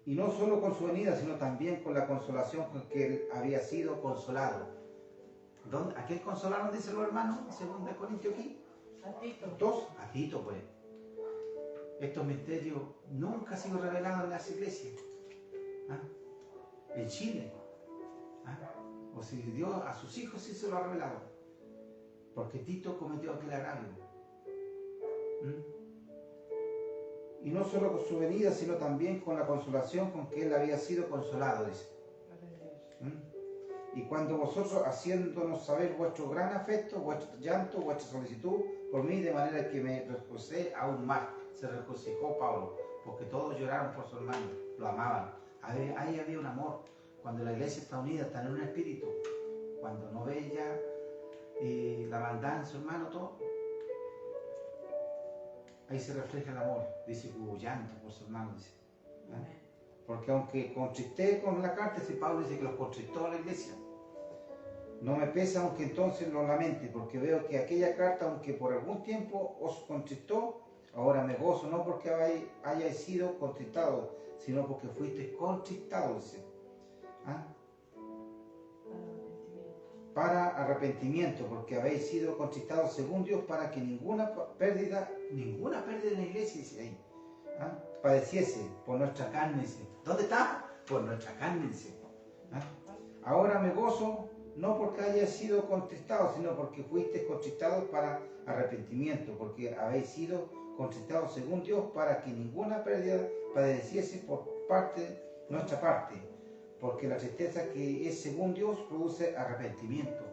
Y no solo con su venida, sino también con la consolación con que él había sido consolado. ¿A quién consolaron, dicen los hermanos, en 2 Corintios aquí? A Tito. A Tito, pues. Estos misterios nunca han sido revelados en las iglesias. ¿Ah? En Chile. ¿Ah? O si Dios a sus hijos sí se lo ha revelado. Porque Tito cometió aquel agravio. Y no solo con su venida, sino también con la consolación con que él había sido consolado, dice. Y cuando vosotros, haciéndonos saber vuestro gran afecto, vuestro llanto, vuestra solicitud por mí, de manera que me regocijé aún más, se regocijó Pablo porque todos lloraron por su hermano, lo amaban. Ahí había un amor. Cuando la iglesia está unida, está en un espíritu. Cuando no ve ya la maldad en su hermano, todo, ahí se refleja el amor. Dice que hubo llanto por su hermano, dice. Porque aunque contristé con la carta, si Pablo dice que los contristó a la iglesia, no me pesa aunque entonces lo lamente, porque veo que aquella carta, aunque por algún tiempo os contristó, ahora me gozo, no porque hayáis sido contristados, sino porque fuisteis contristados, dice. ¿Ah? Para arrepentimiento, porque habéis sido contristados según Dios, para que ninguna pérdida en la iglesia, dice ahí, ¿ah? Padeciese por nuestra carne, dice. ¿Dónde está? Por nuestra carne, dice. ¿Ah? Ahora me gozo, no porque haya sido contristado, sino porque fuisteis contristados para arrepentimiento, porque habéis sido contristados según Dios, para que ninguna pérdida padeciese por nuestra parte, porque la tristeza que es según Dios produce arrepentimiento.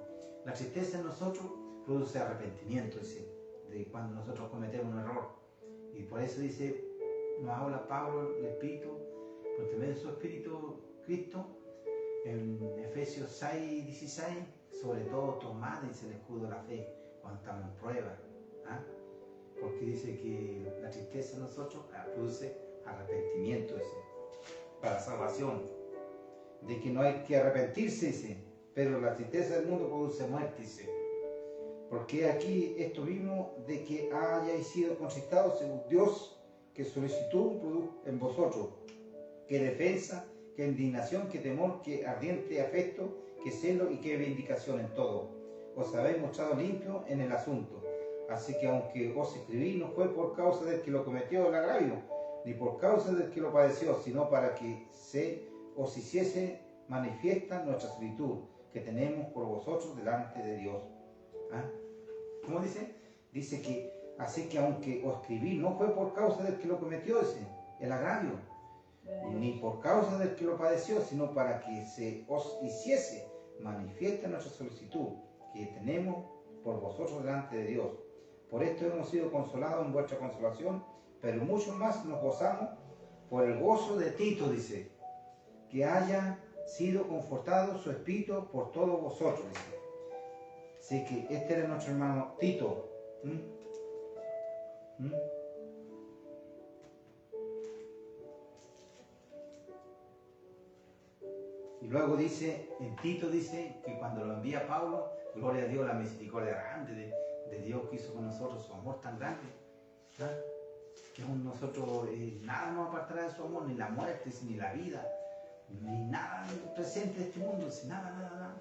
La tristeza en nosotros produce arrepentimiento, dice, de cuando nosotros cometemos un error. Y por eso dice, nos habla Pablo, el Espíritu, por medio de su Espíritu Cristo, en Efesios 6, 16, sobre todo tomad, dice, el escudo de la fe, cuando estamos en prueba. ¿Ah? Porque dice que la tristeza en nosotros produce arrepentimiento, dice, para salvación. De que no hay que arrepentirse, dice, pero la tristeza del mundo produce muerte, dice. Porque aquí esto mismo de que hayáis sido contristados según Dios, que solicitud produjo en vosotros, que defensa, que indignación, que temor, que ardiente afecto, que celo y que vindicación en todo. Os habéis mostrado limpio en el asunto. Así que aunque os escribí, no fue por causa del que lo cometió el agravio, ni por causa del que lo padeció, sino para que os hiciese manifiesta nuestra solitud que tenemos por vosotros delante de Dios. ¿Ah? ¿Cómo dice? Dice que, así que aunque os escribí, no fue por causa del que lo cometió, dice, el agravio, ni por causa del que lo padeció, sino para que se os hiciese manifiesta nuestra solicitud que tenemos por vosotros delante de Dios. Por esto hemos sido consolados en vuestra consolación, pero mucho más nos gozamos por el gozo de Tito, dice, que haya sido confortado su espíritu por todos vosotros, dice. Así que este era nuestro hermano Tito. Y luego dice, en Tito dice que cuando lo envía Pablo, gloria a Dios, la misericordia grande de Dios que hizo con nosotros, su amor tan grande, ¿verdad? Que aún nosotros nada nos apartará de su amor, ni la muerte, ni la vida, ni nada presente de este mundo, nada.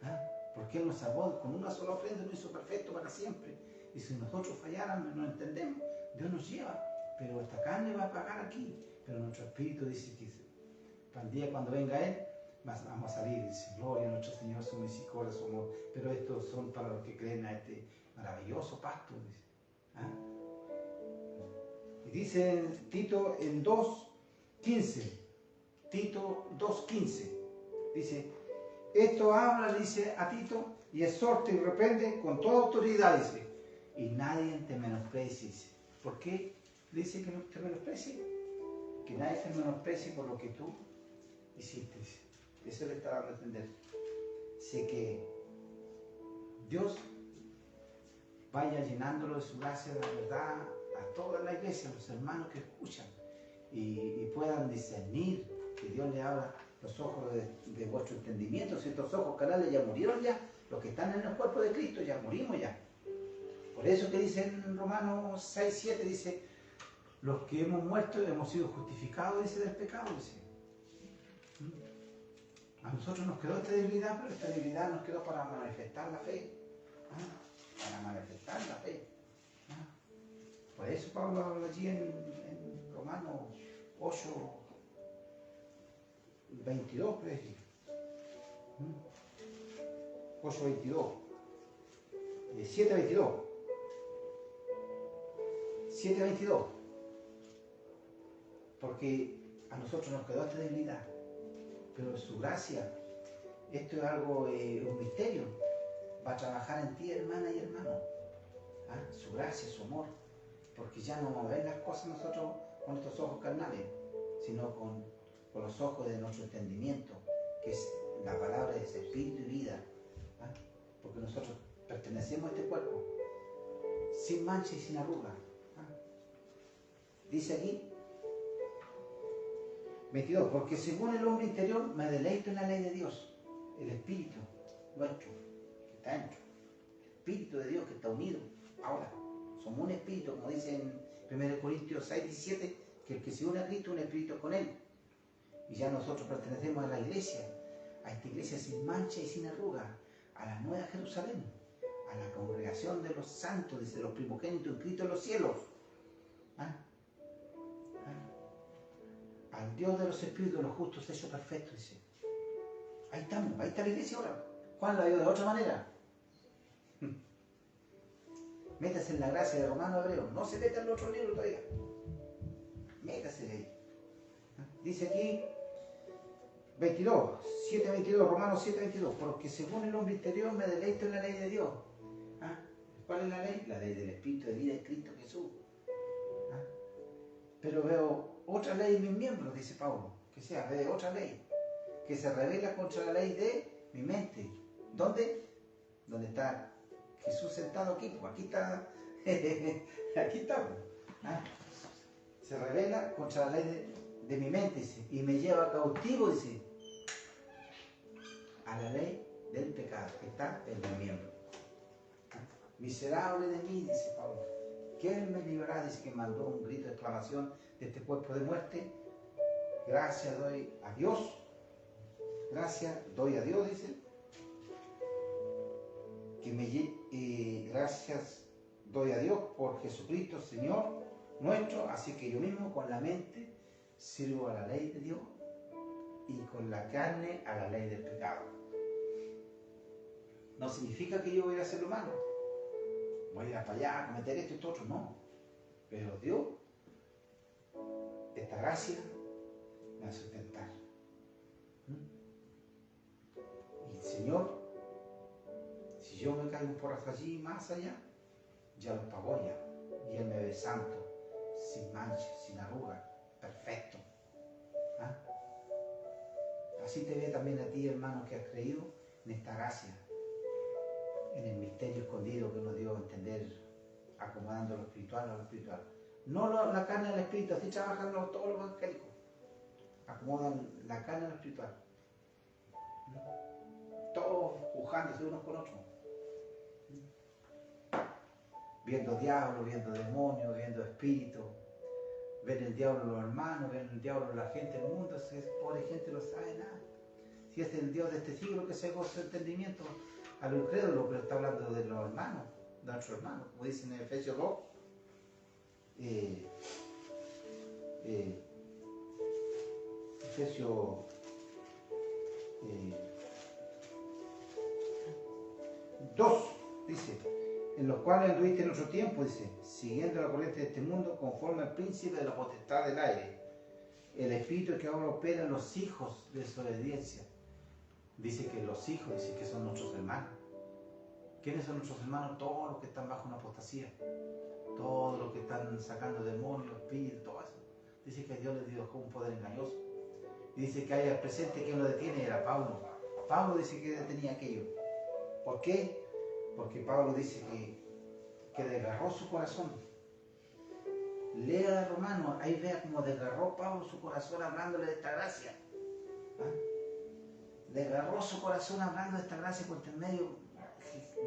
¿Ah? Porque Él nos salvó con una sola ofrenda, nos hizo perfecto para siempre. Y si nosotros falláramos, no entendemos, Dios nos lleva, pero esta carne va a pagar aquí. Pero nuestro espíritu dice que para el día cuando venga Él, vamos a salir, dice, gloria a nuestro Señor, su misericordia, su amor. Pero estos son para los que creen a este maravilloso pacto, dice. ¿Ah? Y dice Tito en 2:15, Tito 2:15, dice, esto habla, dice a Tito, y exhorta y reprende con toda autoridad, dice, y nadie te menosprecie, dice. ¿Por qué dice que no te menosprecie? Que nadie te menosprecie por lo que tú hiciste, dice. Eso le está dando a entender. Sé que Dios vaya llenándolo de su gracia, de la verdad, a toda la iglesia, a los hermanos que escuchan, y puedan discernir, que Dios le abra los ojos de vuestro entendimiento. Si estos ojos canales ya murieron ya, los que están en el cuerpo de Cristo ya murimos ya. Por eso que dice en Romanos 6:7, dice, los que hemos muerto hemos sido justificados, dice, del pecado, dice. A nosotros nos quedó esta debilidad, pero esta debilidad nos quedó para manifestar la fe. Para manifestar la fe. Por eso Pablo habla allí en Romanos 8:22, creo que 8:22. 7:22. 7:22. Porque a nosotros nos quedó esta debilidad, pero su gracia, esto es algo, un misterio, va a trabajar en ti, hermana y hermano. Su gracia, su amor, porque ya no ven las cosas nosotros con estos ojos carnales, sino con los ojos de nuestro entendimiento, que es la palabra de ese espíritu y vida, ¿ah? Porque nosotros pertenecemos a este cuerpo, sin mancha y sin arruga. ¿Ah? Dice aquí, 22, porque según el hombre interior me deleito en la ley de Dios, el espíritu nuestro, que está dentro, el espíritu de Dios que está unido. Ahora, somos un espíritu, como dice en 1 Corintios 6, 17, que el que se une a Cristo, un espíritu con él. Y ya nosotros pertenecemos a la iglesia, a esta iglesia sin mancha y sin arruga, a la Nueva Jerusalén, a la congregación de los santos, dice, los primogénitos en Cristo en los cielos. ¿Ah? ¿Ah? Al Dios de los espíritus de los justos hecho perfecto, dice. Ahí estamos, ahí está la iglesia ahora. Juan la vio de otra manera. Métase en la gracia de Romano Hebreo, no se meta en el otro libro todavía. Métase ahí. Dice aquí 22, 7:22, Romanos 7:22, porque según el hombre interior me deleito en la ley de Dios. ¿Ah? ¿Cuál es la ley? La ley del Espíritu de vida en Cristo Jesús. ¿Ah? Pero veo otra ley en mis miembros, dice Pablo, que sea, veo otra ley, que se revela contra la ley de mi mente. ¿Dónde? ¿Dónde está Jesús sentado aquí? Pues aquí está, aquí estamos. ¿Ah? Se revela contra la ley de mi mente, dice, y me lleva cautivo, dice, a la ley del pecado que está en mi miembro. Miserable de mí, dice Pablo, ¿quién me librará? Dice que mandó un grito de exclamación de este cuerpo de muerte. Gracias doy a Dios, gracias doy a Dios, dice, gracias doy a Dios por Jesucristo, Señor nuestro, así que yo mismo con la mente sirvo a la ley de Dios y con la carne a la ley del pecado. No significa que yo voy a hacer lo malo, voy a ir para allá a cometer esto y esto otro, no. Pero Dios, esta gracia, me va a sustentar. Y el Señor, si yo me caigo un porrazo allí más allá, ya lo pagó ya. Y Él me ve santo, sin mancha, sin arruga, perfecto. ¿Ah? Así te ve también a ti, hermano, que has creído en esta gracia, en el misterio escondido que nos dio a entender, acomodando lo espiritual a lo espiritual. No la carne al espíritu, así trabajan todos los evangélicos. Acomodan la carne a lo espiritual. Todos pujándose unos con otros. Viendo diablos, viendo demonios, viendo espíritus. Ven el diablo los hermanos, ven el diablo la gente del mundo. Si es pobre gente no sabe nada. Si es el Dios de este siglo que cegó su entendimiento a lo incrédulo, pero está hablando de los hermanos, de nuestros hermanos, como dice en Efesios 2. Efesios 2 dice, en los cuales anduviste en otro tiempo, dice, siguiendo la corriente de este mundo, conforme al príncipe de la potestad del aire, el espíritu que ahora opera en los hijos de desobediencia. Dice que los hijos, dice que son nuestros hermanos. ¿Quiénes son nuestros hermanos? Todos los que están bajo una apostasía, todos los que están sacando demonios, espíritus, todo eso. Dice que Dios les dio un poder engañoso. Y dice que hay al presente quien lo detiene, era Pablo. Pablo dice que detenía aquello. ¿Por qué? Porque Pablo dice que desgarró su corazón. Lea a Romanos, ahí vea cómo desgarró Pablo su corazón hablándole de esta gracia. ¿Ah? Desgarró su corazón hablando de esta gracia por medio,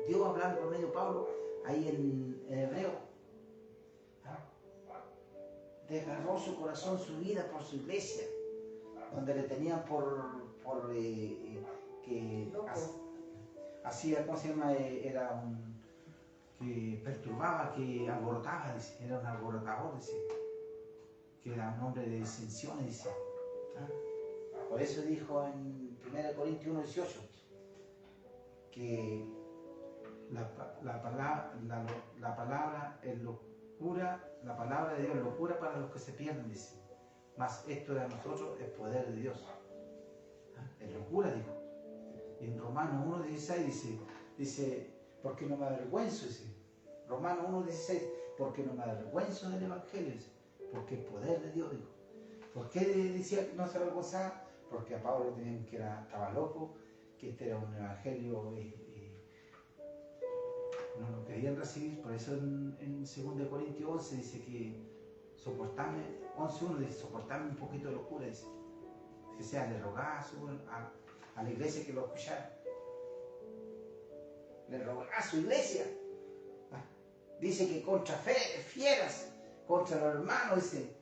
Dios hablando por medio de Pablo, ahí en hebreo. ¿Ah? Desgarró su corazón, su vida por su iglesia, donde le tenían que hacía, ¿cómo se llama? Era un que perturbaba, que alborotaba, dice, era un alborotador, dice, que era un hombre de disensiones, dice. ¿Ah? Por eso dijo en 1 Corintios 1:18 que la palabra es locura, la palabra de Dios es locura para los que se pierden, dice. Mas esto de nosotros es poder de Dios. ¿Ah? Es locura, dijo. Y en Romanos 1:16 dice, porque no me avergüenzo, dice. Romanos 1:16, porque no me avergüenzo del Evangelio, dice, porque el poder de Dios, dijo. ¿Por qué decía que no se avergonzaba? Porque a Pablo tenían que estaba loco, que este era un evangelio, no lo querían recibir. Por eso en 2 Corintios 11 dice que soportame, 11:1 dice, soportame un poquito de locura, dice. Que sea, le rogaba a la iglesia que lo escuchara. Le rogaba a su iglesia. Dice que contra fieras, contra los hermanos, dice.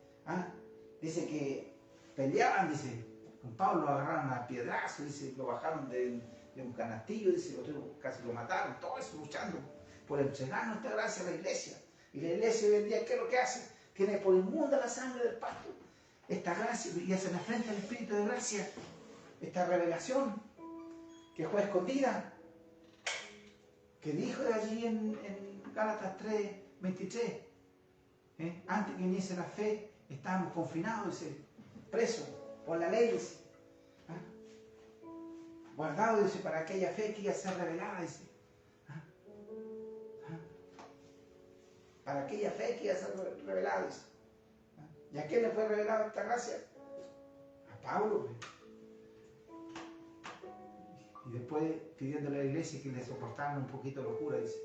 Dice que peleaban, dice. Con Pablo lo agarraron a piedrazo, dice, lo bajaron de un canastillo, dice, casi lo mataron, todo eso luchando por entregar nuestra gracia a la iglesia. Y la iglesia hoy en día, ¿qué es lo que hace? Tiene por inmunda la sangre del pacto. Esta gracia, y hacen frente al Espíritu de gracia, esta revelación que fue escondida, que dijo allí en Gálatas 3:23, antes que viniese la fe, estábamos confinados, dice, presos por la ley, dice, guardados, dice, para aquella fe que iba a ser revelada, dice, para aquella fe que iba a ser revelada, dice. ¿Y a quién le fue revelada esta gracia? A Pablo. Y después pidiéndole a la iglesia que le soportaran un poquito locura, dice.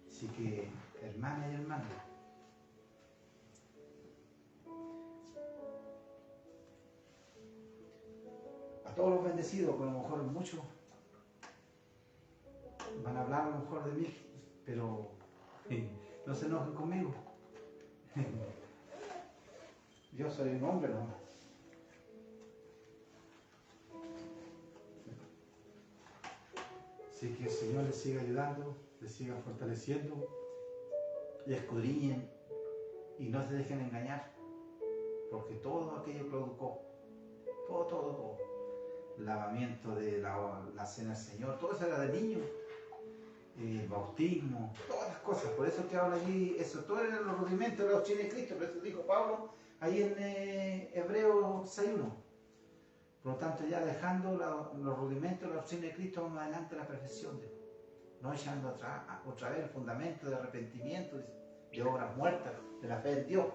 Así que, hermanas y hermanos, a todos los bendecidos, que a lo mejor muchos van a hablar a lo mejor de mí, pero no se enojen conmigo. Yo soy un hombre nomás. Así que el Señor les siga ayudando, les siga fortaleciendo y escudriñen y no se dejen engañar, porque todo aquello que lo educó, todo, el lavamiento de la cena del Señor, todo eso era de niño, el bautismo, todas las cosas. Por eso que habla allí, eso, todo eran los rudimentos de la doctrina de Cristo. Por eso dijo Pablo ahí en Hebreos 6:1. Por lo tanto, ya dejando los rudimentos de la doctrina de Cristo, vamos adelante a la perfección, no echando otra vez el fundamento de arrepentimiento, de obras muertas, de la fe en Dios.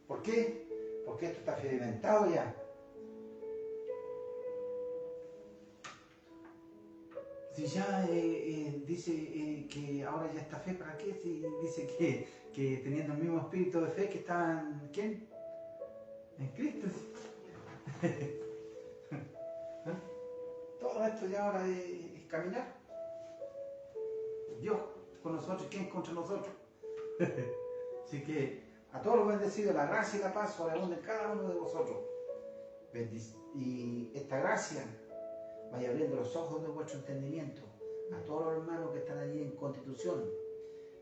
¿Por qué? Porque esto está sedimentado ya. Si ya dice que ahora ya está fe, ¿para qué? Si dice que teniendo el mismo espíritu de fe que está en ¿quién? En Cristo. Todo esto ya ahora es caminar. Dios con nosotros, ¿quién contra nosotros? Así que a todos los bendecidos, la gracia y la paz sobreabunden cada uno de vosotros. Y esta gracia vaya abriendo los ojos de vuestro entendimiento a todos los hermanos que están allí en Constitución,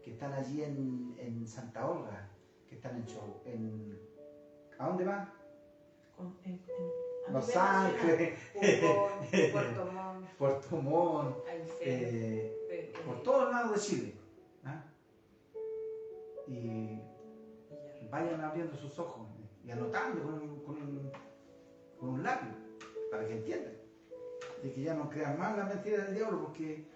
que están allí en Santa Olga, que están en ¿a dónde van? Los Ángeles, Puerto Montt, por todos lados de Chile. Y vayan abriendo sus ojos y anotando con un lápiz para que entiendan. Y que ya no crean más la mentira del diablo, porque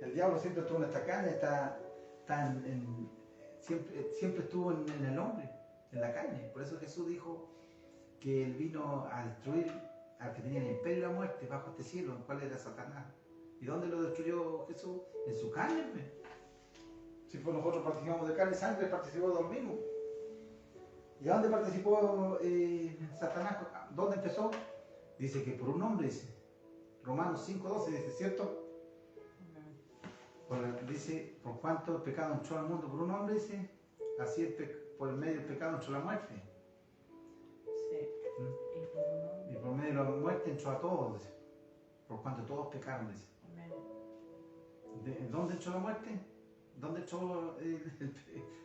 el diablo siempre estuvo en esta carne, siempre estuvo en el hombre, en la carne. Por eso Jesús dijo que él vino a destruir al que tenía el imperio y la muerte bajo este cielo, el cual era Satanás. ¿Y dónde lo destruyó Jesús? En su carne. Si por nosotros participamos de carne y sangre, participó de los mismos. ¿Y a dónde participó Satanás? ¿Dónde empezó? Dice que por un hombre, dice. Romanos 5:12 dice, ¿cierto? Dice, por cuanto el pecado entró al mundo por un hombre, dice, así por el medio del pecado entró la muerte. Sí. Y por medio de la muerte entró a todos, dice. Por cuanto todos pecaron, dice. ¿Dónde entró la muerte? ¿Dónde entró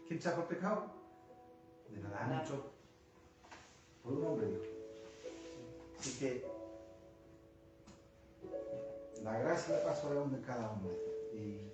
quién trajo el pecado? De nada entró por un hombre, dijo. Así que la gracia y la paz sobre uno de cada uno. Y